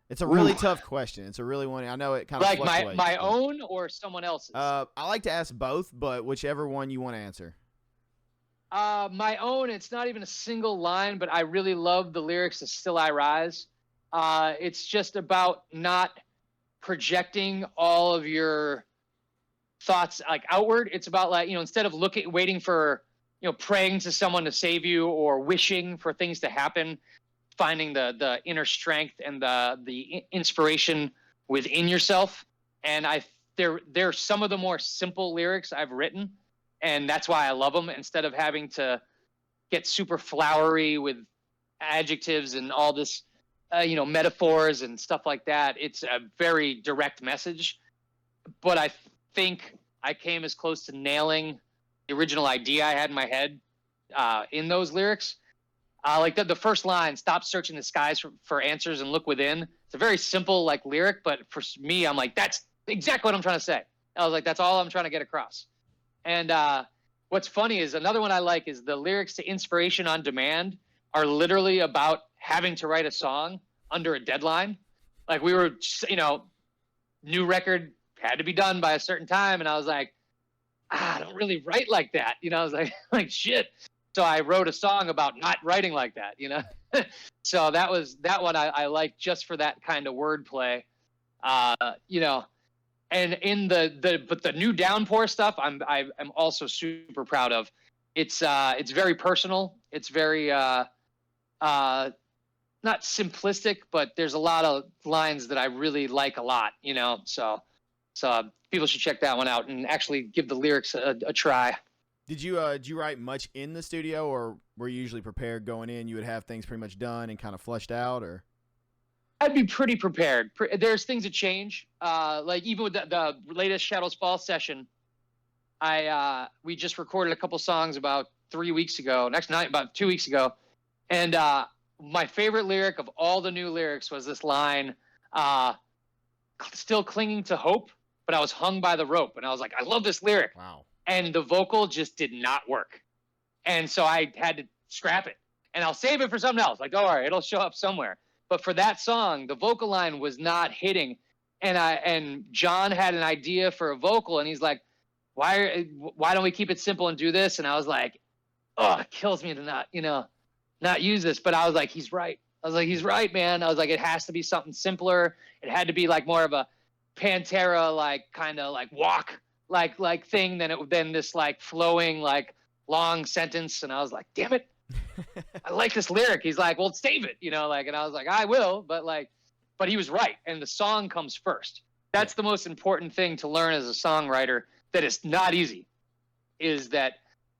It's a really tough question. It's a really one. I know it kind of like my own or someone else's. I like to ask both, but whichever one you want to answer. My own. It's not even a single line, but I really love the lyrics to "Still I Rise." It's just about not projecting all of your thoughts like outward. It's about like instead of waiting for praying to someone to save you or wishing for things to happen. Finding the inner strength and the inspiration within yourself. And they're some of the more simple lyrics I've written, and that's why I love them. Instead of having to get super flowery with adjectives and all this, metaphors and stuff like that, it's a very direct message. But I think I came as close to nailing the original idea I had in my head in those lyrics. Like the first line, "Stop searching the skies for answers and look within." It's a very simple like lyric, but for me, I'm like, that's exactly what I'm trying to say. I was like, that's all I'm trying to get across. And what's funny is another one I like is the lyrics to "Inspiration on Demand" are literally about having to write a song under a deadline. Like we were, new record had to be done by a certain time, and I was like, I don't really write like that. I was like shit. So I wrote a song about not writing like that, So that one I like just for that kind of wordplay, And in the new Downpour stuff, I'm also super proud of. It's very personal. It's very not simplistic, but there's a lot of lines that I really like a lot, So people should check that one out and actually give the lyrics a try. Did you write much in the studio, or were you usually prepared going in? You would have things pretty much done and kind of fleshed out, or? I'd be pretty prepared. There's things that change. Like even with the latest Shadows Fall session, we just recorded a couple songs about 3 weeks ago. Next night, about 2 weeks ago, and my favorite lyric of all the new lyrics was this line, "Still clinging to hope, but I was hung by the rope," and I was like, I love this lyric. Wow. And the vocal just did not work. And so I had to scrap it. And I'll save it for something else. Like, don't worry, it'll show up somewhere. But for that song, the vocal line was not hitting. And John had an idea for a vocal, and he's like, why don't we keep it simple and do this? And I was like, oh, it kills me to not use this. But I was like, he's right. I was like, he's right, man. I was like, it has to be something simpler. It had to be like more of a Pantera, like kind of like walk thing than this like flowing like long sentence. And I was like, damn it, I like this lyric. He's like, well, save it, you know, like, and I was like, I will, but he was right. And the song comes first. That's the most important thing to learn as a songwriter, that is not easy, is that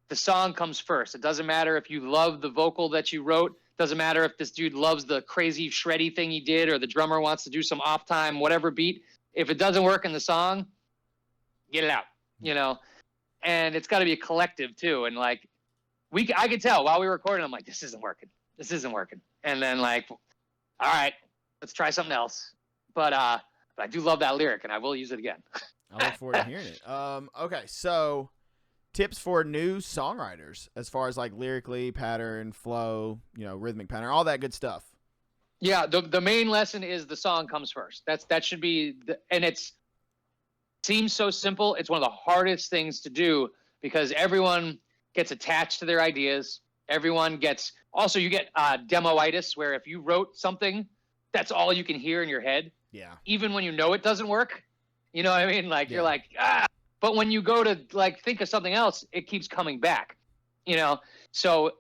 the song comes first. It doesn't matter if you love the vocal that you wrote. Doesn't matter if this dude loves the crazy shreddy thing he did, or the drummer wants to do some off time, whatever beat. If it doesn't work in the song, get it out, you know? And it's got to be a collective too. And like, I could tell while we were recording, I'm like, this isn't working. This isn't working. And then like, all right, let's try something else. But I do love that lyric, and I will use it again. I look forward to hearing it. Okay, so tips for new songwriters as far as like lyrically, pattern, flow, you know, rhythmic pattern, all that good stuff. Yeah, the main lesson is the song comes first. That should be and it seems so simple. It's one of the hardest things to do, because everyone gets attached to their ideas. Everyone gets, also you get demoitis, where if you wrote something, that's all you can hear in your head. Yeah. Even when you know it doesn't work. You know what I mean? Like, you're like, but when you go to like think of something else, it keeps coming back, you know? So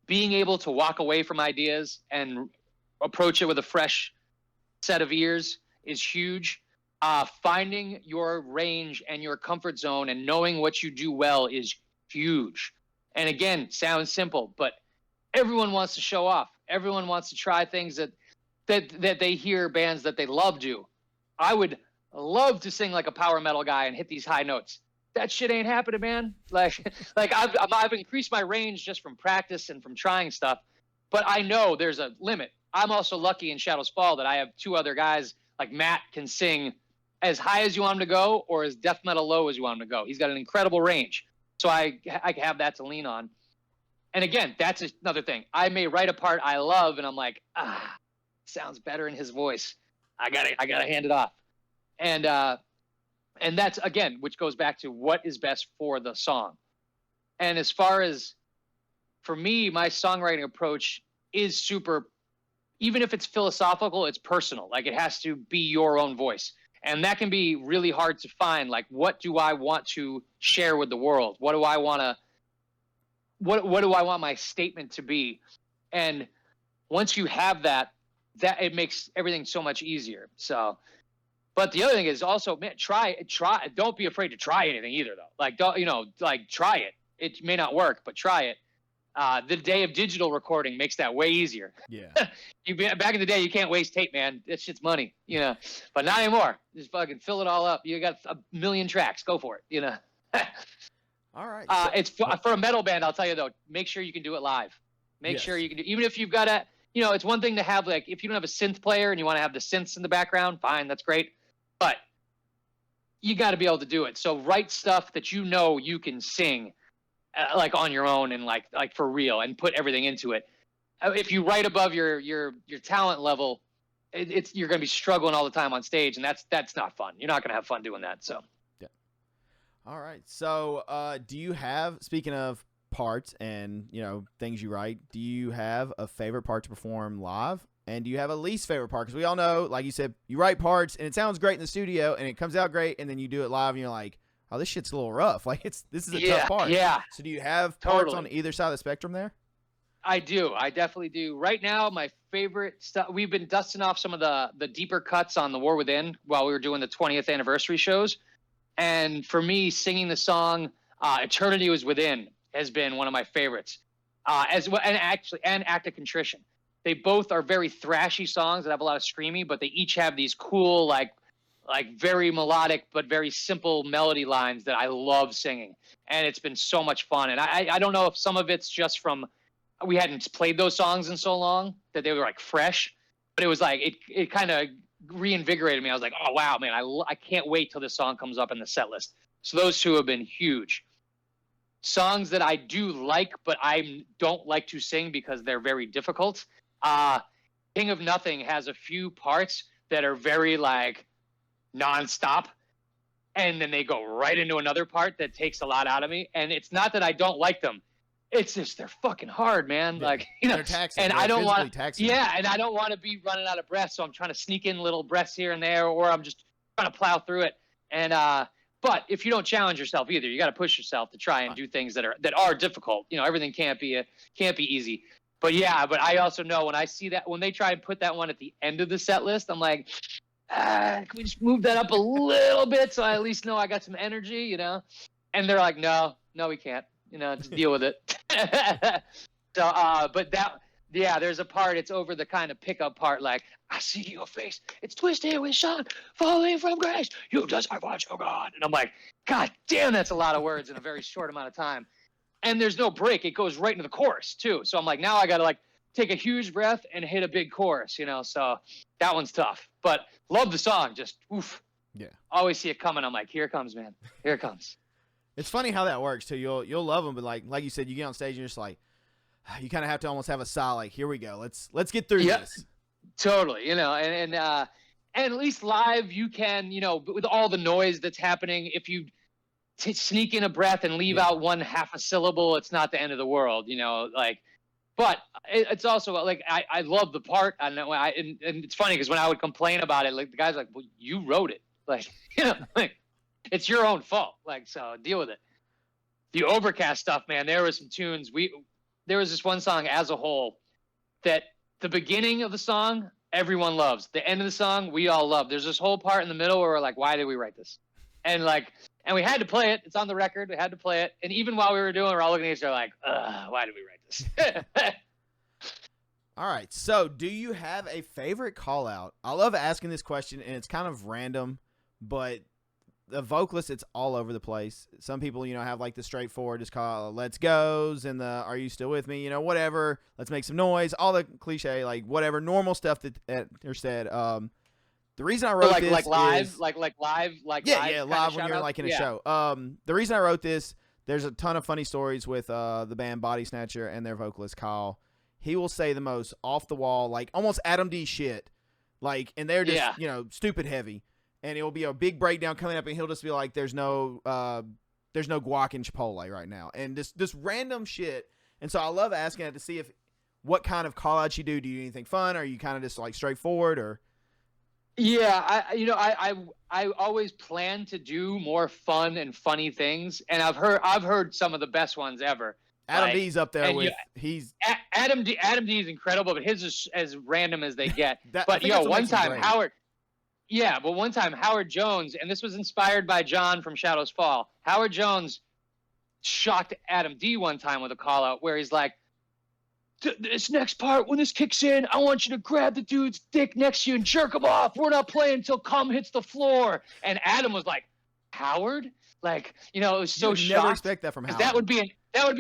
being able to walk away from ideas and approach it with a fresh set of ears is huge. Finding your range and your comfort zone and knowing what you do well is huge. And again, sounds simple, but everyone wants to show off. Everyone wants to try things that they hear bands that they love do. I would love to sing like a power metal guy and hit these high notes. That shit ain't happening, man. Like I've increased my range just from practice and from trying stuff, but I know there's a limit. I'm also lucky in Shadows Fall that I have two other guys, like Matt can sing as high as you want him to go or as death metal low as you want him to go. He's got an incredible range. So I have that to lean on. And again, that's another thing. I may write a part I love and I'm like, sounds better in his voice. I gotta hand it off. And that's, again, which goes back to what is best for the song. And as far as, for me, my songwriting approach is super, even if it's philosophical, it's personal. Like, it has to be your own voice. And that can be really hard to find. Like, what do I want to share with the world? What do I want to, what do I want my statement to be? And once you have that it makes everything so much easier. So, but the other thing is also, man, try. Don't be afraid to try anything either, though. Like, try it. It may not work, but try it. The day of digital recording makes that way easier. Yeah. Back in the day, you can't waste tape, man. That shit's money, you know. But not anymore. Just fucking fill it all up. You got a million tracks. Go for it, you know. All right. It's for a metal band. I'll tell you though, make sure you can do it live. Make sure you can do, even if you've got a, you know, it's one thing to have, like, if you don't have a synth player and you want to have the synths in the background, fine, that's great. But you got to be able to do it. So write stuff that you know you can sing, like on your own and like for real, and put everything into it. If you write above your talent level, you're going to be struggling all the time on stage, and that's not fun. You're not going to have fun doing that. So. Yeah. All right. So, do you have, speaking of parts and, you know, things you write, do you have a favorite part to perform live, and do you have a least favorite part? Because we all know, like you said, you write parts and it sounds great in the studio and it comes out great, and then you do it live and you're like, oh, this shit's a little rough. Like, this is a tough part. Yeah. So do you have parts on either side of the spectrum there? I do. I definitely do. Right now, my favorite stuff, we've been dusting off some of the deeper cuts on The War Within while we were doing the 20th anniversary shows. And for me, singing the song Eternity Was Within has been one of my favorites, as well, and Act of Contrition. They both are very thrashy songs that have a lot of screaming, but they each have these cool, like very melodic but very simple melody lines that I love singing, and it's been so much fun. And I don't know if some of it's just from we hadn't played those songs in so long that they were like fresh, but it was like it kind of reinvigorated me. I was like, oh wow, man, I can't wait till this song comes up in the set list. So those two have been huge. Songs that I do like, but I don't like to sing because they're very difficult. King of Nothing has a few parts that are very like nonstop, and then they go right into another part that takes a lot out of me. And it's not that I don't like them. It's just they're fucking hard, man. Yeah. Like, you know, they're taxing, and I don't want and I don't want to be running out of breath, so I'm trying to sneak in little breaths here and there, or I'm just trying to plow through it. And But if you don't challenge yourself either, you got to push yourself to try and do things that are difficult. You know, everything can't be easy. But yeah, but I also know when I see that, when they try and put that one at the end of the set list, I'm like, can we just move that up a little bit so I at least know I got some energy, you know? And they're like, no, we can't, you know, just deal with it. So, but there's a part, it's over the kind of pickup part, like, I see your face, it's twisted with sun, falling from grace, you just have watched, oh God. And I'm like, God damn, that's a lot of words in a very short amount of time. And there's no break, it goes right into the chorus too. So I'm like, now I gotta like take a huge breath and hit a big chorus, you know? So that one's tough, but love the song, just oof. Yeah. Always see it coming, I'm like, here it comes, man, here it comes. It's funny how that works too. You'll love them, but like you said, you get on stage and you're just like, you kind of have to almost have a sigh, like, here we go, let's get through this. Totally, you know, and at least live you can, you know, with all the noise that's happening, if you sneak in a breath and leave out one half a syllable, it's not the end of the world, you know, like. But it's also like I love the part. I know, and it's funny because when I would complain about it, like the guy's like, "Well, you wrote it, like, you know, like it's your own fault, like, so deal with it." The Overcast stuff, man, there were some tunes. There was this one song as a whole that the beginning of the song everyone loves, the end of the song we all love. There's this whole part in the middle where we're like, "Why did we write this?" And we had to play it. It's on the record. We had to play it. And even while we were doing it, we're all looking at each other like, why did we write this? All right. So do you have a favorite call out? I love asking this question, and it's kind of random, but the Vocalist, it's all over the place. Some people, you know, have like the straightforward, just call let's goes and the are you still with me? You know, whatever. Let's make some noise. All the cliche, like whatever normal stuff that are said. The reason I wrote this like live, is, live, live when you're like in a show. The reason I wrote this, there's a ton of funny stories with the band Body Snatcher and their vocalist Kyle. He will say the most off the wall, like almost Adam D shit, like, and they're just you know, stupid heavy, and it will be a big breakdown coming up, and he'll just be like, "There's no guac in Chipotle right now," and this random shit. And so I love asking it to see what kind of call outs you do. Do you do anything fun? Or are you kind of just like straightforward or? Yeah, I always plan to do more fun and funny things, and I've heard some of the best ones ever. Adam D's up there with Adam D is incredible, but his is as random as they get. But one time Howard Jones, and this was inspired by John from Shadows Fall. Howard Jones shocked Adam D one time with a call out where he's like, "This next part, when this kicks in, I want you to grab the dude's dick next to you and jerk him off. We're not playing until cum hits the floor." And Adam was like, "Howard?" Like, you know, it was so shocked. Never expect that from Howard. That would be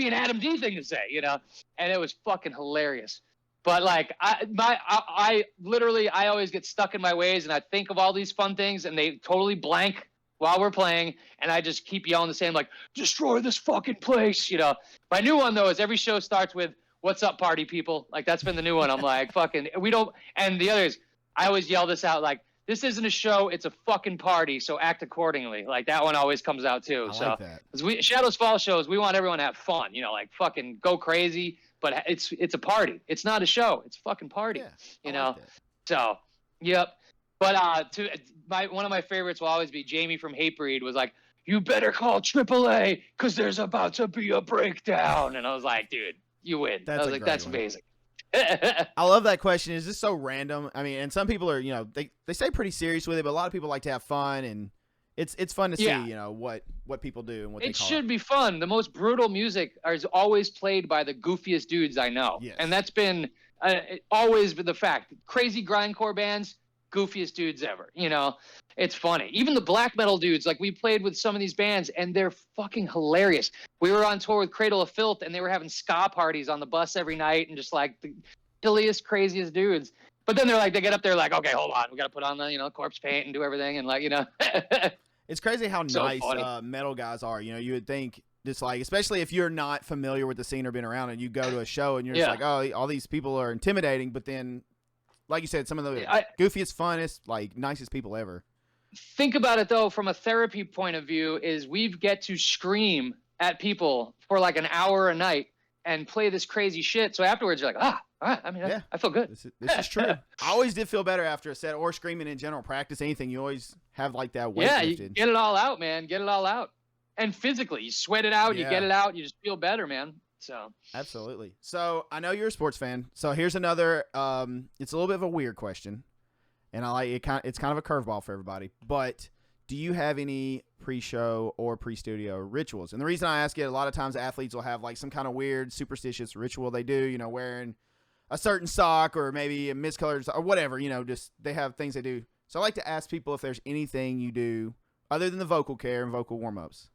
an Adam D thing to say, you know, and it was fucking hilarious. But like, I literally always get stuck in my ways, and I think of all these fun things, and they totally blank while we're playing, and I just keep yelling the same, like, "Destroy this fucking place," you know. My new one though is every show starts with, "What's up, party people?" Like, that's been the new one. I'm like, fucking, we don't, and the others, I always yell this out, like, "This isn't a show, it's a fucking party, so act accordingly." Like, that one always comes out too. I so like that. 'Cause Shadows Fall shows, we want everyone to have fun, you know, like fucking go crazy, but it's a party. It's not a show, it's a fucking party, you know? Like so, yep. But one of my favorites will always be Jamie from Hatebreed was like, "You better call AAA because there's about to be a breakdown." And I was like, dude, you win. I was like, that's amazing. I love that question. It's just so random. I mean, and some people are, you know, they stay pretty serious with it, but a lot of people like to have fun, and it's fun to see, you know, what people do and what they call it. It should be fun. The most brutal music is always played by the goofiest dudes I know. Yes. And that's been always been the fact. Crazy grindcore bands, goofiest dudes ever, you know? It's funny. Even the black metal dudes, like we played with some of these bands and they're fucking hilarious. We were on tour with Cradle of Filth and they were having ska parties on the bus every night and just like the silliest, craziest dudes. But then they get up there like, "Okay, hold on. We got to put on the, you know, corpse paint and do everything." And like, you know, it's crazy how so nice metal guys are. You know, you would think just like, especially if you're not familiar with the scene or been around and you go to a show and you're just like, "Oh, all these people are intimidating." But then, like you said, some of the goofiest, funnest, like nicest people ever. Think about it though, from a therapy point of view, is we get to scream at people for like an hour a night and play this crazy shit. So afterwards you're like, All right. I mean, Yeah. I feel good. This is true. I always did feel better after a set or screaming in general practice. Anything, you always have like that weight Yeah, lifted. you get it all out, man. Get it all out. And physically, you sweat it out, you get it out, you just feel better, man. So Absolutely. So I know you're a sports fan. So here's another. It's a little bit of a weird question, and I like it. It's kind of a curveball for everybody. But do you have any pre-show or pre-studio rituals? And the reason I ask it, a lot of times athletes will have like some kind of weird superstitious ritual they do. You know, wearing a certain sock or maybe a miscolored sock or whatever. You know, just they have things they do. So I like to ask people if there's anything you do other than the vocal care and vocal warm-ups.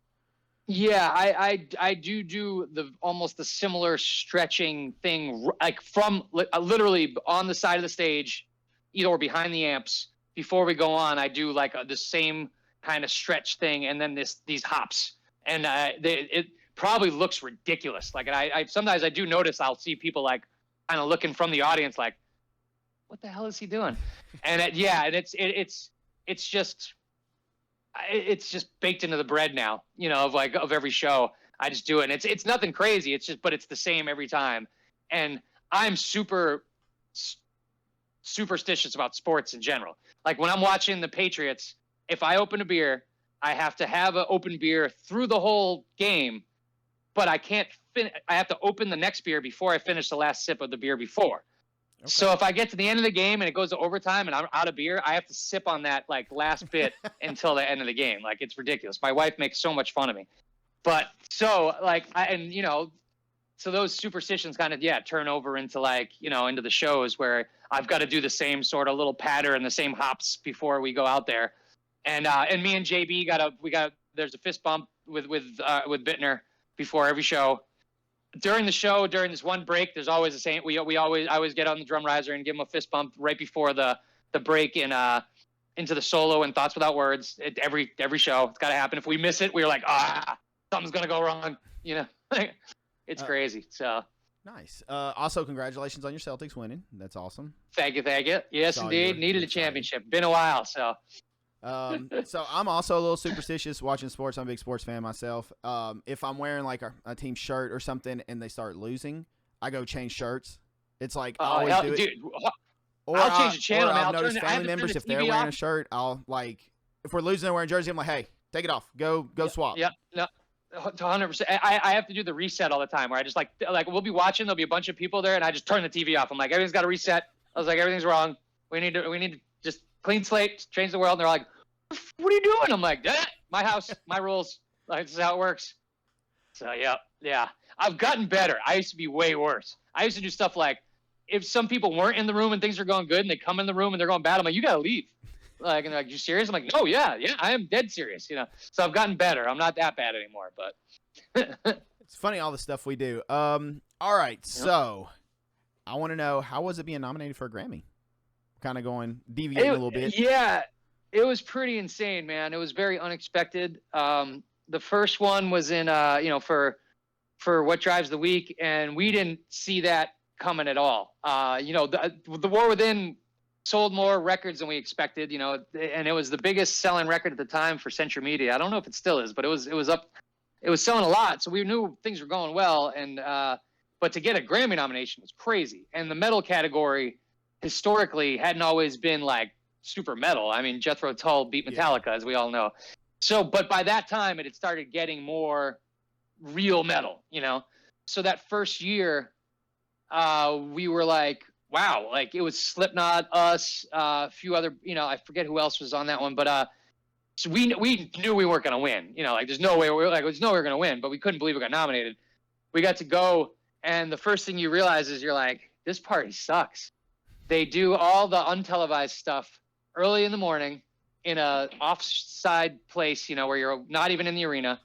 yeah, I do the almost the similar stretching thing, like from literally on the side of the stage, either or behind the amps. Before we go on, I do like the same kind of stretch thing, and then these hops, and it probably looks ridiculous. Like, and I sometimes I do notice I'll see people like kind of looking from the audience, like, what the hell is he doing? And it's just baked into the bread now, you know, of every show. I just do it. And it's nothing crazy. But it's the same every time. And I'm super superstitious about sports in general. Like when I'm watching the Patriots, if I open a beer, I have to have an open beer through the whole game, but I can't I have to open the next beer before I finish the last sip of the beer before. Okay. So if I get to the end of the game and it goes to overtime and I'm out of beer, I have to sip on that like last bit until the end of the game. Like, it's ridiculous. My wife makes so much fun of me. But so like, so those superstitions kind of, turn over into like, into the shows where I've got to do the same sort of little patter and the same hops before we go out there. And me and JB there's a fist bump with Bittner before every show. During the show, during this one break, there's always the same. I always get on the drum riser and give him a fist bump right before the break into the solo and Thoughts Without Words. Every show, it's got to happen. If we miss it, we're like, something's gonna go wrong. It's crazy. So nice. Also, congratulations on your Celtics winning. That's awesome. Thank you. Yes, indeed. Needed a championship. Been a while, so. So I'm also a little superstitious watching sports. I'm a big sports fan myself. If I'm wearing like a team shirt or something and they start losing, I go change shirts. It's like I always do it. Dude, I'll change the channel. I've noticed family members, if they're wearing a shirt, I'll like, if we're losing and wearing a jersey, I'm like, hey, take it off. Go swap. Yeah, no, 100%. I have to do the reset all the time where I just like we'll be watching, there'll be a bunch of people there and I just turn the TV off. I'm like, everything's got to reset. I was like, everything's wrong. We need to just clean slate, change the world. And they're like, what are you doing? I'm like, my house, my rules. Like, this is how it works. So yeah. I've gotten better. I used to be way worse. I used to do stuff like, if some people weren't in the room and things are going good and they come in the room and they're going bad, I'm like, you gotta leave. Like, and they're like, you serious? I'm like, no, yeah, I am dead serious. So I've gotten better. I'm not that bad anymore, but it's funny all the stuff we do. All right, so I want to know, how was it being nominated for a Grammy? Kind of going deviating a little bit. Yeah. It was pretty insane, man. It was very unexpected. The first one was in, for What Drives the Week, and we didn't see that coming at all. The War Within sold more records than we expected, and it was the biggest selling record at the time for Century Media. I don't know if it still is, but it was selling a lot, so we knew things were going well. And but to get a Grammy nomination was crazy. And the metal category historically hadn't always been like super metal. I mean, Jethro Tull beat Metallica, as we all know. So, but by that time, it had started getting more real metal, So that first year, we were like, wow, like it was Slipknot, us, a few other, I forget who else was on that one, but so we knew we weren't gonna win. Like there's no way we're gonna win, but we couldn't believe we got nominated. We got to go, and the first thing you realize is you're like, this party sucks. They do all the untelevised stuff early in the morning in a offside place, where you're not even in the arena,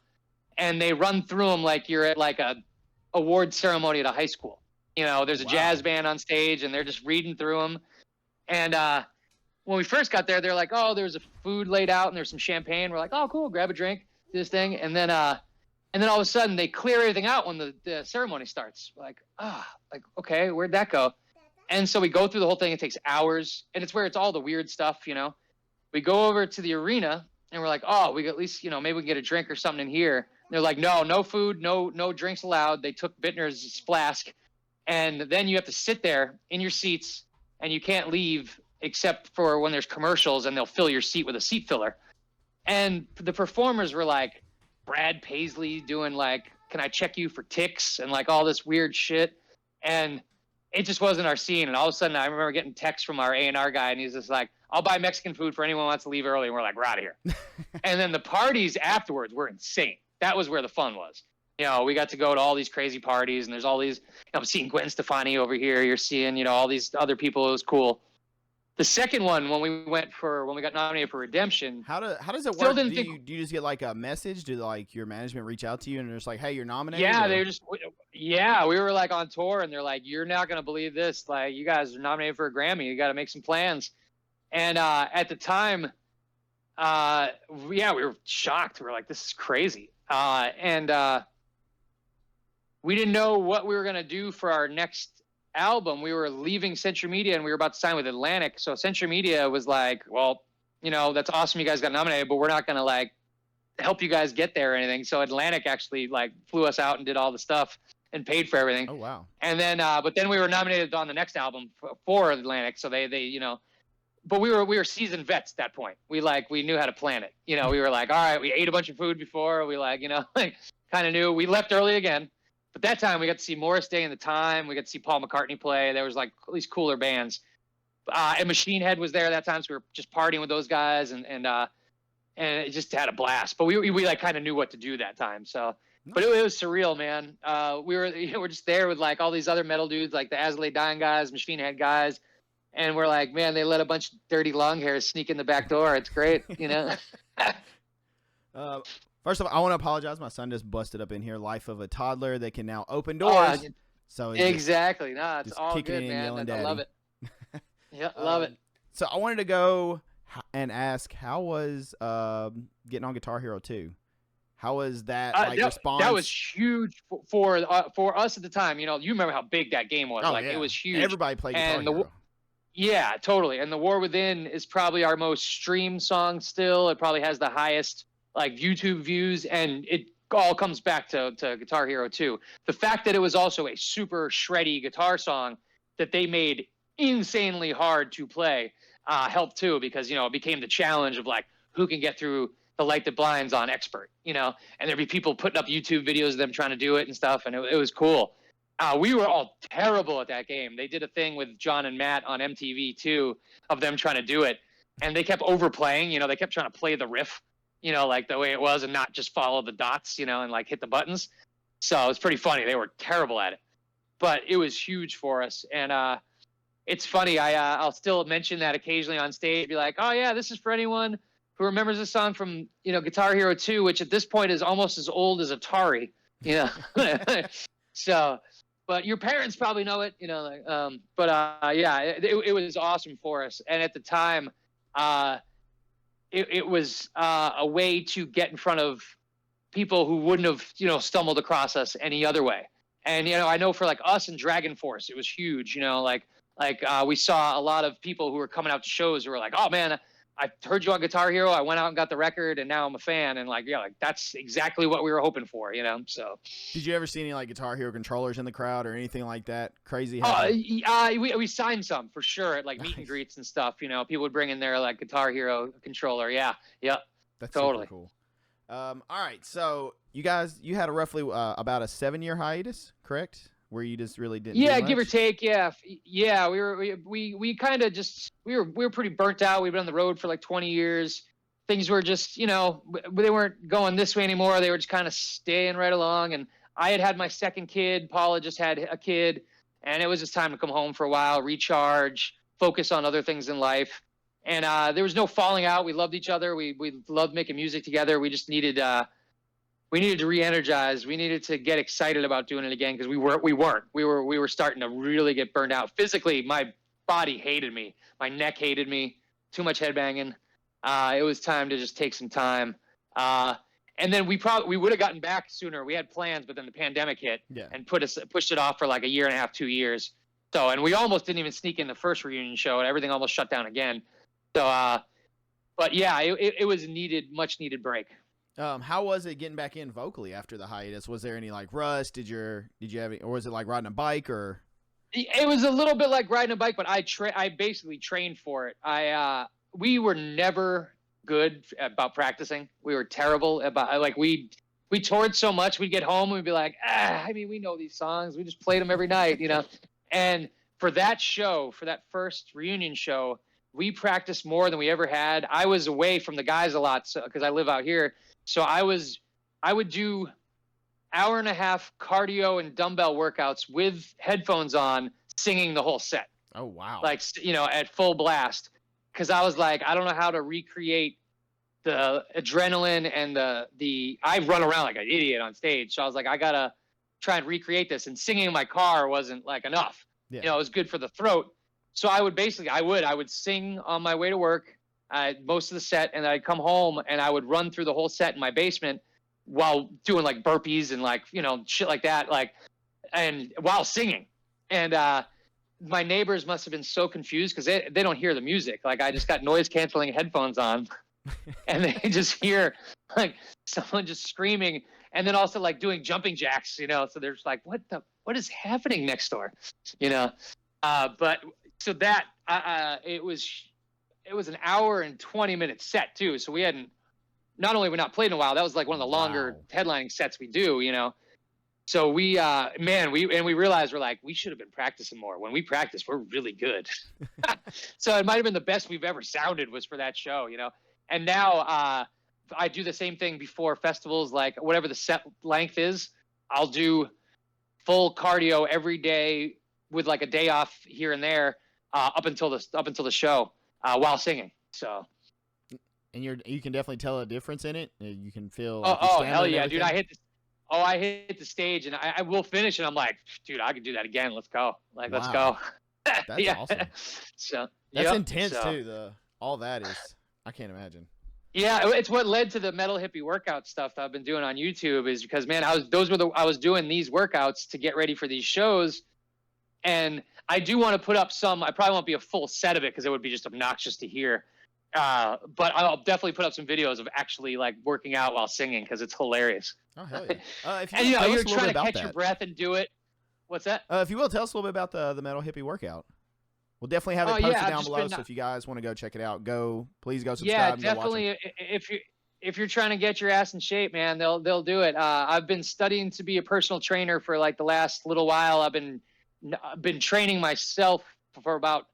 and they run through them like you're at like a award ceremony at a high school. There's a jazz band on stage and they're just reading through them. And when we first got there, they're like, oh, there's a food laid out and there's some champagne. We're like, oh, cool, grab a drink, do this thing. And then all of a sudden they clear everything out when the ceremony starts. We're like, okay, where'd that go? And so we go through the whole thing. It takes hours, and it's where it's all the weird stuff, We go over to the arena, and we're like, oh, we at least, maybe we can get a drink or something in here. And they're like, no food, no drinks allowed. They took Bittner's flask, And then you have to sit there in your seats, and you can't leave except for when there's commercials, and they'll fill your seat with a seat filler. And the performers were like Brad Paisley doing like, "Can I check you for ticks?" and like all this weird shit. And it just wasn't our scene. And all of a sudden I remember getting texts from our A&R guy, and he's just like, "I'll buy Mexican food for anyone who wants to leave early." And we're like, "We're out of here." And then the parties afterwards were insane. That was where the fun was. You know, we got to go to all these crazy parties, and there's all these, I'm seeing Gwen Stefani over here. You're seeing, you know, all these other people. It was cool. The second one, when we got nominated for Redemption. How does it work? Do you just get like a message? Do like your management reach out to you and they're just like, "Hey, you're nominated"? Yeah, we were like on tour, and they're like, "You're not gonna believe this. Like, you guys are nominated for a Grammy. You got to make some plans." And at the time, we were shocked. We were like, "This is crazy." We didn't know what we were gonna do for our next album. We were leaving Century Media, and we were about to sign with Atlantic. So Century Media was like, "Well, you know, that's awesome you guys got nominated, but we're not going to like help you guys get there or anything." So Atlantic actually like flew us out and did all the stuff and paid for everything. Oh, wow. And then, but then we were nominated on the next album for Atlantic. So they, you know, but we were seasoned vets at that point. We knew how to plan it. You know, we were like, all right, we ate a bunch of food before. We like, you know, like kind of knew. We left early again. But that time we got to see Morris Day and the Time. We got to see Paul McCartney play. There was like at least cooler bands. And Machine Head was there that time, so we were just partying with those guys, and it just had a blast. But we like kind of knew what to do that time. So, but it was surreal, man. We're just there with like all these other metal dudes, like the As I Lay Dying guys, Machine Head guys, and we're like, man, they let a bunch of dirty long hairs sneak in the back door. It's great, you know. First of all, I want to apologize. My son just busted up in here. Life of a toddler that can now open doors. So exactly. No, it's all good, man. I love it. Yeah, love it. So I wanted to go and ask, how was getting on Guitar Hero 2? How was that response? That was huge for us at the time. You know, you remember how big that game was. It was huge. Everybody played Guitar Hero. Yeah, totally. And The War Within is probably our most streamed song still. It probably has the highest like YouTube views, and it all comes back to Guitar Hero 2. The fact that it was also a super shreddy guitar song that they made insanely hard to play helped too, because, you know, it became the challenge of like, who can get through the Light That Blinds on Expert, you know, and there'd be people putting up YouTube videos of them trying to do it and stuff, and it was cool. We were all terrible at that game. They did a thing with John and Matt on MTV too of them trying to do it, and they kept overplaying, you know, they kept trying to play the riff, you know, like the way it was, and not just follow the dots, you know, and like hit the buttons. So it was pretty funny. They were terrible at it, but it was huge for us. And it's funny. I'll still mention that occasionally on stage, be like, "Oh yeah, this is for anyone who remembers this song from, you know, Guitar Hero 2, which at this point is almost as old as Atari, you know." So, but your parents probably know it, you know, like, yeah, it was awesome for us. And at the time, it was a way to get in front of people who wouldn't have, you know, stumbled across us any other way. And, you know, I know for like us and Dragon Force, it was huge, you know, like we saw a lot of people who were coming out to shows who were like, "Oh man, I heard you on Guitar Hero. I went out and got the record, and now I'm a fan." And like, yeah, like that's exactly what we were hoping for, you know? So did you ever see any like Guitar Hero controllers in the crowd or anything like that crazy? We signed some for sure at like meet and greets and stuff, you know, people would bring in their like Guitar Hero controller. Yeah. That's totally super cool. All right, so you had a roughly about a 7-year hiatus, correct? Where you just really didn't. Yeah, give or take. Yeah. We kind of just we were pretty burnt out. We've been on the road for like 20 years. Things were just, you know, they weren't going this way anymore. They were just kind of staying right along. And I had my second kid. Paula just had a kid, and it was just time to come home for a while, recharge, focus on other things in life. And there was no falling out. We loved each other. We loved making music together. We just needed to re-energize. We needed to get excited about doing it again, because we were starting to really get burned out. Physically, my body hated me. My neck hated me. Too much headbanging. It was time to just take some time. And then we would have gotten back sooner. We had plans, but then the pandemic hit and pushed it off for like a year and a half, 2 years. So, and we almost didn't even sneak in the first reunion show, and everything almost shut down again. So, but yeah, it was much needed break. How was it getting back in vocally after the hiatus? Was there any like rust? Did you have any, or was it like riding a bike or? It was a little bit like riding a bike, but I basically trained for it. We were never good about practicing. We were terrible about like we toured so much. We'd get home and we'd be like, I mean, we know these songs. We just played them every night, you know. And for that show, for that first reunion show, we practiced more than we ever had. I was away from the guys a lot because I live out here. So I would do hour and a half cardio and dumbbell workouts with headphones on, singing the whole set. Oh, wow. Like, you know, at full blast. Because I was like, I don't know how to recreate the adrenaline and I run around like an idiot on stage. So I was like, I got to try and recreate this. And singing in my car wasn't like enough. Yeah. You know, it was good for the throat. So I would sing on my way to work most of the set, and I'd come home and I would run through the whole set in my basement while doing like burpees and like, you know, shit like that, like, and while singing. And my neighbors must have been so confused because they don't hear the music. Like, I just got noise canceling headphones on and they just hear like someone just screaming, and then also like doing jumping jacks, you know. So they're just like, what is happening next door, you know? But so that it was an hour and 20-minute set too. So we hadn't, not only we not played in a while, that was like one of the longer headlining sets we do, you know. So we realized, we're like, we should have been practicing more. When we practice, we're really good. So it might have been the best we've ever sounded was for that show, you know. And now I do the same thing before festivals, like whatever the set length is, I'll do full cardio every day with like a day off here and there up until the show while singing. So. And you can definitely tell a difference in it. You can feel. Oh hell yeah, dude! I hit the stage and I will finish, and I'm like, dude, I can do that again. Let's go. Like, let's go. That's awesome. So that's intense too. All that is, I can't imagine. Yeah, it's what led to the metal hippie workout stuff that I've been doing on YouTube, is because, man, I was doing these workouts to get ready for these shows, and I do want to put up some. I probably won't be a full set of it because it would be just obnoxious to hear. But I'll definitely put up some videos of actually like working out while singing because it's hilarious. Oh hell yeah! And you know, you're trying to catch your breath and do it. What's that? If you will, tell us a little bit about the metal hippie workout. We'll definitely have it posted down below. So if you guys want to go check it out, please go subscribe. Yeah, definitely. If you're trying to get your ass in shape, man, they'll do it. I've been studying to be a personal trainer for like the last little while. I've been training myself for about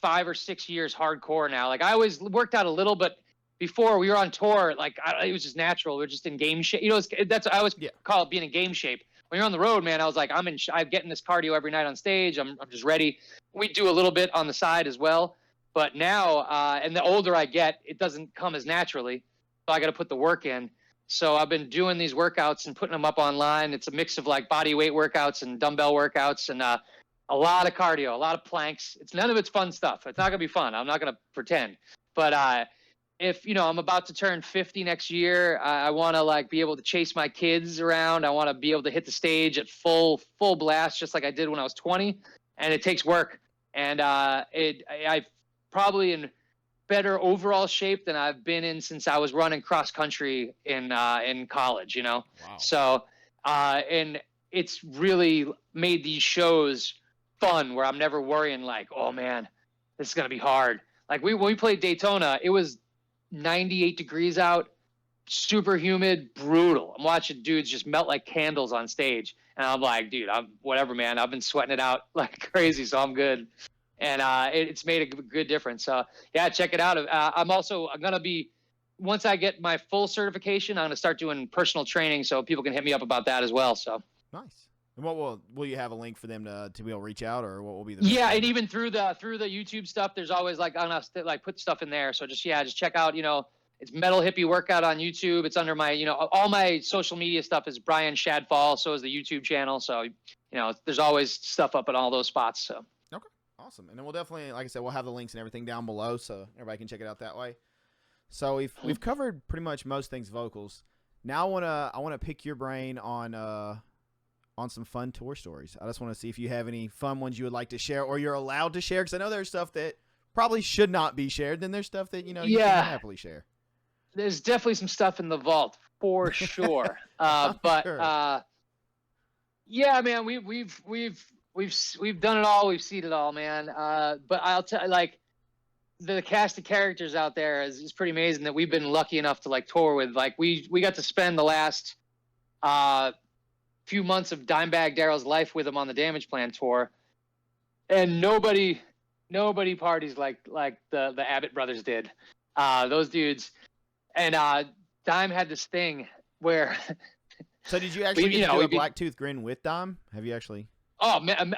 5 or 6 years hardcore now. Like, I always worked out a little, but before we were on tour, like it was just natural. We're just in game shape. You know, that's I always call it being in game shape. When you're on the road, man, I was like, I'm getting this cardio every night on stage. I'm just ready. We do a little bit on the side as well, but now, and the older I get, it doesn't come as naturally. So I got to put the work in. So I've been doing these workouts and putting them up online. It's a mix of like body weight workouts and dumbbell workouts and a lot of cardio, a lot of planks. None of it's fun stuff. It's not gonna be fun. I'm not gonna pretend. But if, you know, I'm about to turn 50 next year, I want to like be able to chase my kids around. I want to be able to hit the stage at full blast, just like I did when I was 20. And it takes work. And I probably in better overall shape than I've been in since I was running cross country in college. You know. Wow. So and it's really made these shows fun, where I'm never worrying like, oh man, this is gonna be hard. Like when we played Daytona, it was 98 degrees out, super humid, brutal. I'm watching dudes just melt like candles on stage, and I'm like, dude, I'm whatever, man. I've been sweating it out like crazy, so I'm good. And it's made a good difference. So yeah, check it out. I'm gonna be, once I get my full certification, I'm gonna start doing personal training, so people can hit me up about that as well. So nice. And what will you have a link for them to be able to reach out, or what will be the and even through the YouTube stuff, there's always like I'm gonna like put stuff in there. So just check out, you know, it's Metal Hippie Workout on YouTube. It's under my, you know, all my social media stuff is Brian Shadfall. So is the YouTube channel. So, you know, there's always stuff up in all those spots. So okay, awesome. And then we'll definitely, like I said, we'll have the links and everything down below, so everybody can check it out that way. So we've covered pretty much most things vocals. Now I wanna pick your brain on some fun tour stories. I just want to see if you have any fun ones you would like to share, or you're allowed to share, because I know there's stuff that probably should not be shared. Then there's stuff that, you know, you can happily share. There's definitely some stuff in the vault for sure. But sure. Yeah, man, we've we've done it all. We've seen it all, man. But I'll tell like the cast of characters out there is pretty amazing that we've been lucky enough to like tour with. Like we got to spend the last few months of Dimebag Darrell's life with him on the Damage Plan tour, and nobody parties like the Abbott brothers did. Those dudes, and Dime had this thing where. So did you actually do a Blacktooth grin with Dime? Have you actually? Oh man,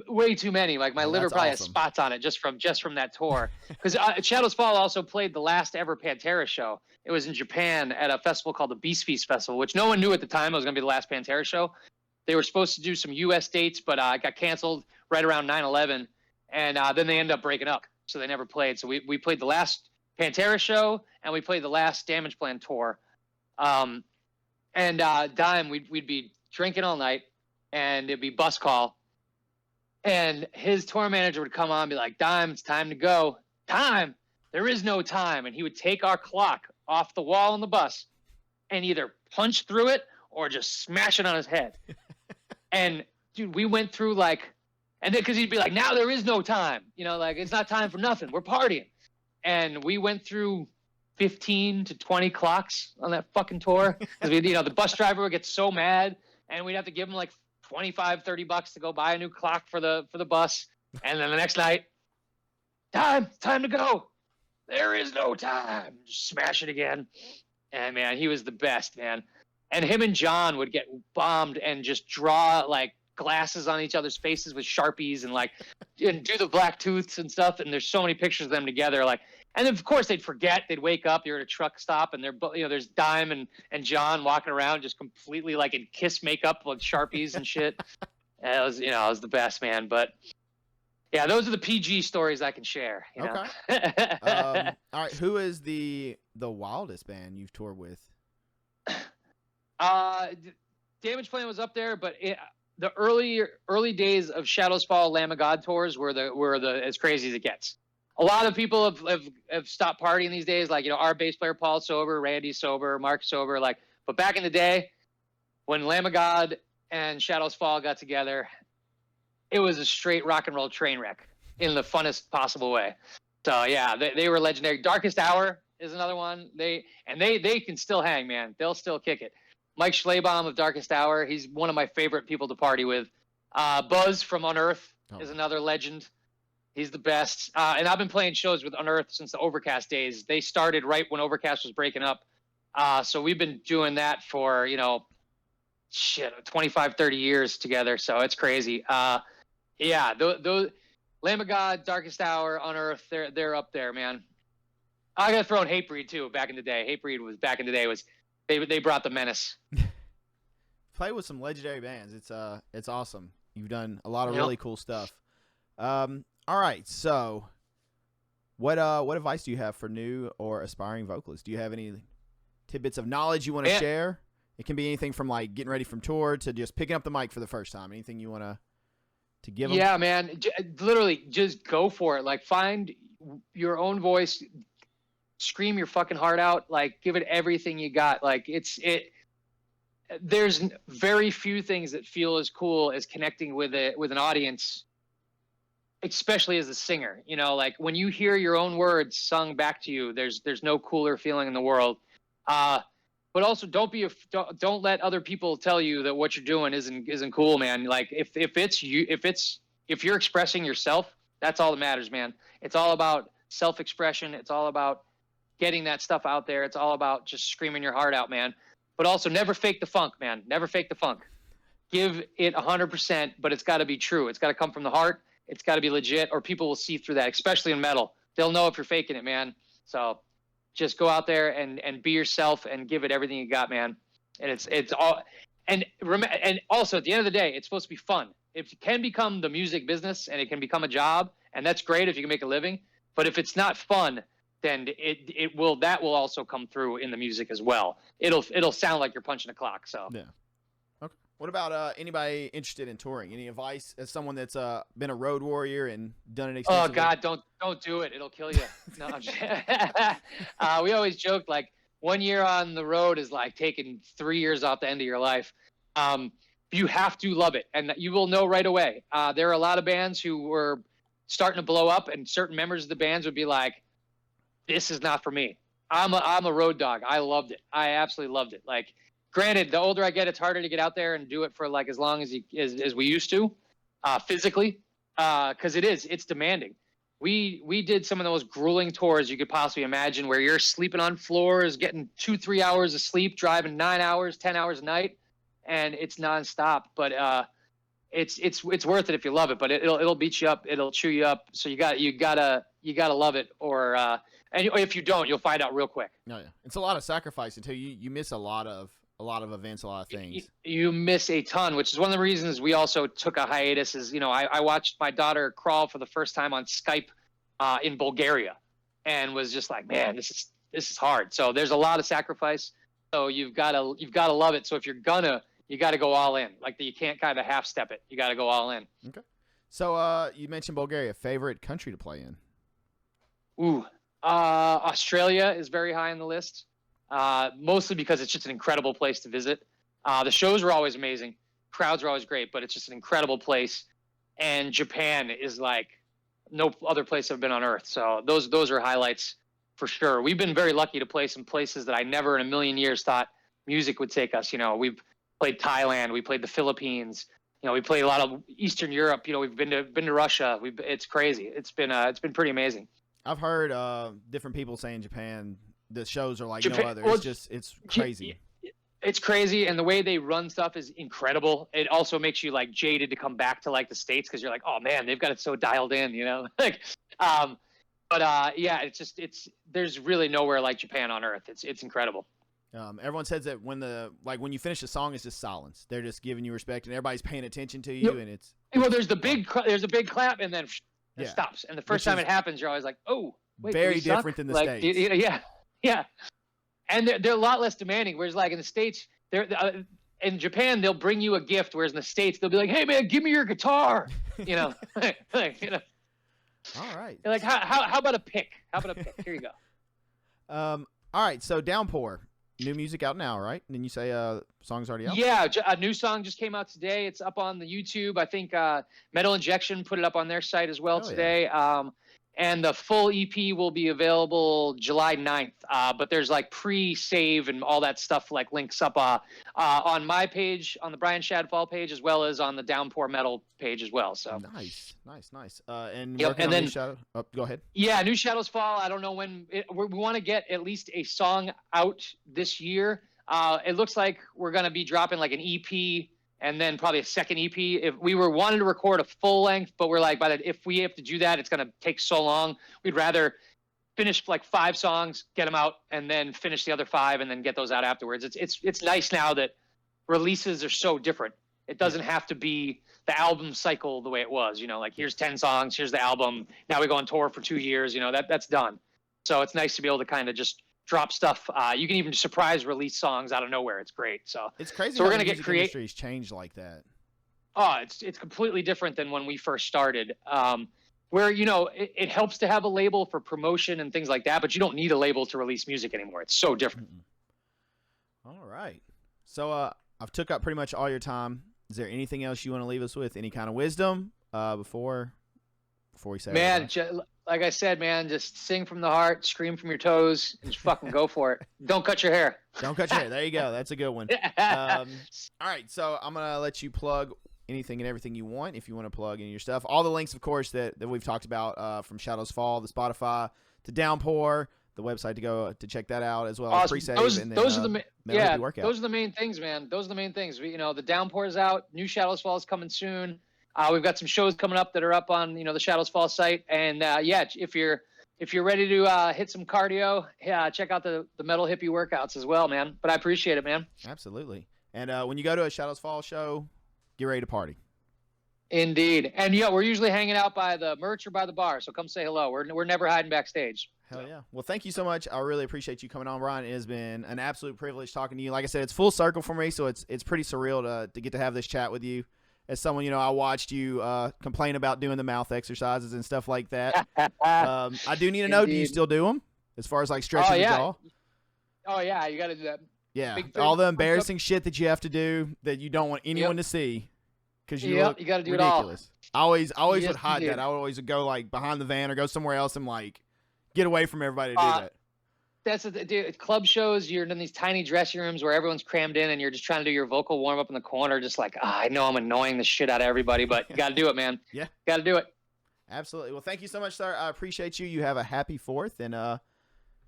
way too many. Like my liver probably has awesome. spots on it just from that tour. Because Shadows Fall also played the last ever Pantera show. It was in Japan at a festival called the Beast Feast Festival, which no one knew at the time it was going to be the last Pantera show. They were supposed to do some U.S. dates, but it got canceled right around 9/11, and then they ended up breaking up, so they never played. So we played the last Pantera show, and we played the last Damage Plan tour. And Dime, we'd be drinking all night, and it'd be bus call. And his tour manager would come on and be like, Dime, it's time to go. Time? There is no time. And he would take our clock off the wall on the bus and either punch through it or just smash it on his head. And, dude, we went through like, and then because he'd be like, now there is no time. You know, like, it's not time for nothing. We're partying. And we went through 15 to 20 clocks on that fucking tour. Because, the bus driver would get so mad, and we'd have to give him like $25-$30 to go buy a new clock for the bus. And then the next night, time to go. There is no time. Just smash it again. And man, he was the best, man. And him and John would get bombed and just draw like glasses on each other's faces with Sharpies and do the black tooths and stuff. And there's so many pictures of them together. Like, and of course they'd forget. They'd wake up. You're at a truck stop, and there's Dime and John walking around just completely like in Kiss makeup with Sharpies and shit. And it was the best, man. But yeah, those are the PG stories I can share. Okay. All right. Who is the wildest band you've toured with? Damage Plan was up there, but the early days of Shadows Fall, Lamb of God tours were the as crazy as it gets. A lot of people have stopped partying these days. Like, our bass player Paul's sober, Randy's sober, Mark's sober. Like, but back in the day, when Lamb of God and Shadows Fall got together, it was a straight rock and roll train wreck in the funnest possible way. So yeah, they were legendary. Darkest Hour is another one. They can still hang, man. They'll still kick it. Mike Schlebaum of Darkest Hour, he's one of my favorite people to party with. Buzz from Unearth is another legend. He's the best. And I've been playing shows with Unearth since the Overcast days. They started right when Overcast was breaking up. So we've been doing that for, 25, 30 years together. So it's crazy. Yeah, those Lamb of God, Darkest Hour, Unearth, they're up there, man. I got to throw in Hatebreed too. Back in the day, they brought the menace. Play with some legendary bands. It's awesome. You've done a lot of really cool stuff. All right, so what advice do you have for new or aspiring vocalists? Do you have any tidbits of knowledge you want to share? It can be anything from like getting ready from tour to just picking up the mic for the first time. Anything you want to give them? Yeah, man. Literally, just go for it. Like, find your own voice. Scream your fucking heart out. Like, give it everything you got. Like, there's very few things that feel as cool as connecting with an audience, especially as a singer. Like when you hear your own words sung back to you, there's no cooler feeling in the world. But also don't let other people tell you that what you're doing isn't cool, man. Like if you're expressing yourself, that's all that matters, man. It's all about self-expression. It's all about getting that stuff out there. It's all about just screaming your heart out, man. But also never fake the funk, man. Never fake the funk. Give it 100%, but it's got to be true. It's got to come from the heart. It's got to be legit, or people will see through that, especially in metal. They'll know if you're faking it, man. So just go out there and be yourself and give it everything you got, man. And it's all, and also at the end of the day, it's supposed to be fun. It can become the music business and it can become a job, and that's great if you can make a living. But if it's not fun, then that will also come through in the music as well. It'll sound like you're punching a clock. So yeah. Okay. What about anybody interested in touring? Any advice as someone that's been a road warrior and done it extensively? Oh God, don't do it. It'll kill you. No, I'm just, we always joke like 1 year on the road is like taking 3 years off the end of your life. you have to love it, and you will know right away. There are a lot of bands who were starting to blow up, and certain members of the bands would be like, "This is not for me." I'm a road dog. I loved it. I absolutely loved it. Like, granted, the older I get, it's harder to get out there and do it for like as long as as we used to, physically, because it's demanding. We did some of the most grueling tours you could possibly imagine, where you're sleeping on floors, getting 2-3 hours of sleep, driving 9 hours, 10 hours a night, and it's nonstop. But it's worth it if you love it. But it'll beat you up, it'll chew you up. So you gotta love it, or and if you don't, you'll find out real quick. No, yeah, it's a lot of sacrifice until you miss a lot of events, a lot of things. You miss a ton, which is one of the reasons we also took a hiatus. Is I watched my daughter crawl for the first time on Skype in Bulgaria, and was just like, man, this is hard. So there's a lot of sacrifice. So you've gotta love it. So if you gotta go all in. Like, you can't kind of half step it. You gotta go all in. Okay. So you mentioned Bulgaria. Favorite country to play in? Ooh. Australia is very high on the list, mostly because it's just an incredible place to visit. The shows are always amazing. Crowds are always great, but it's just an incredible place. And Japan is like no other place I've been on earth. So those are highlights for sure. We've been very lucky to play some places that I never in a million years thought music would take us. We've played Thailand, we played the Philippines, we played a lot of Eastern Europe. We've been to Russia. It's crazy. It's been pretty amazing. I've heard different people saying Japan, the shows are like Japan, no other. Well, it's crazy. It's crazy, and the way they run stuff is incredible. It also makes you like jaded to come back to like the States, because you're like, oh man, they've got it so dialed in, like. Yeah, there's really nowhere like Japan on earth. It's incredible. Everyone says that when you finish a song, it's just silence. They're just giving you respect, and everybody's paying attention to you, and it's there's a big clap, and then it stops. And the first time it happens, you're always like, oh, wait, very different than the States. Yeah. And they're a lot less demanding. Whereas like in the States, in Japan, they'll bring you a gift. Whereas in the States, they'll be like, hey man, give me your guitar. All right. You're like, how about a pick? How about a pick? Here you go. All right. So Downpour, new music out now, right? And then you say song's already out? Yeah, a new song just came out today. It's up on the YouTube. I think Metal Injection put it up on their site as well today. Yeah. And the full EP will be available July 9th. But there's like pre-save and all that stuff, like links up on my page, on the Brian Shadfall page, as well as on the Downpour Metal page as well. So nice. And then go ahead. Yeah, New Shadows Fall. I don't know when we want to get at least a song out this year. It looks like we're going to be dropping like an EP and then probably a second EP. If we were wanting to record a full length, but we're like, if we have to do that, it's going to take so long. We'd rather finish like 5 songs, get them out, and then finish the other 5 and then get those out afterwards. It's nice now that releases are so different. It doesn't have to be the album cycle the way it was, like here's 10 songs, here's the album. Now we go on tour for 2 years, that's done. So it's nice to be able to kind of just drop stuff. You can even surprise release songs out of nowhere. It's great. So it's crazy. So we're gonna get industry's changed like that. Oh, it's completely different than when we first started. Where it helps to have a label for promotion and things like that, but you don't need a label to release music anymore. It's so different. All right. So I've took up pretty much all your time. Is there anything else you want to leave us with? Any kind of wisdom before we say? Man, like I said, man, just sing from the heart, scream from your toes, and just fucking go for it. Don't cut your hair. Don't cut your hair. There you go. That's a good one. All right, so I'm gonna let you plug anything and everything you want. If you want to plug any of your stuff, all the links, of course, that we've talked about, from Shadows Fall, the Spotify, to Downpour, the website to go to check that out, as well as pre-save. Those are the main things, man. Those are the main things. The Downpour is out. New Shadows Fall is coming soon. We've got some shows coming up that are up on the Shadows Fall site. And if you're ready to hit some cardio, check out the Metal Hippie workouts as well, man. But I appreciate it, man. Absolutely. And when you go to a Shadows Fall show, get ready to party. Indeed. And we're usually hanging out by the merch or by the bar, so come say hello. We're never hiding backstage. Hell yeah. Well, thank you so much. I really appreciate you coming on, Brian. It has been an absolute privilege talking to you. Like I said, it's full circle for me, so it's pretty surreal to get to have this chat with you. As someone, I watched you complain about doing the mouth exercises and stuff like that. I do need to know, do you still do them as far as like stretching the jaw? Oh, yeah, you got to do that. Yeah, Big all the thing. embarrassing shit that you have to do that you don't want anyone to see because you look you got to do ridiculous. I always Yes, would hide you do. that. I would always go like behind the van or go somewhere else and like get away from everybody to do that. That's the dude. Club shows, you're in these tiny dressing rooms where everyone's crammed in, and you're just trying to do your vocal warm up in the corner, just like, I know I'm annoying the shit out of everybody, but you got to do it, man. Yeah, got to do it. absolutely. Well, thank you so much, sir. I appreciate you. You have a happy 4th, and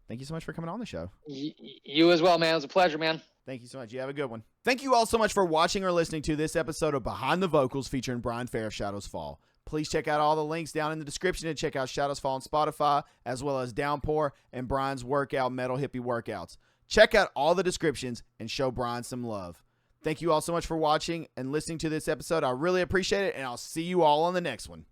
thank you so much for coming on the show. You as well, man. It was a pleasure, man. Thank you so much. You have a good one. Thank you all so much for watching or listening to this episode of Behind the Vocals featuring Brian Fair of Shadows Fall. Please check out all the links down in the description and check out Shadows Fall on Spotify, as well as Downpour and Brian's workout, Metal Hippie Workouts. Check out all the descriptions and show Brian some love. Thank you all so much for watching and listening to this episode. I really appreciate it, and I'll see you all on the next one.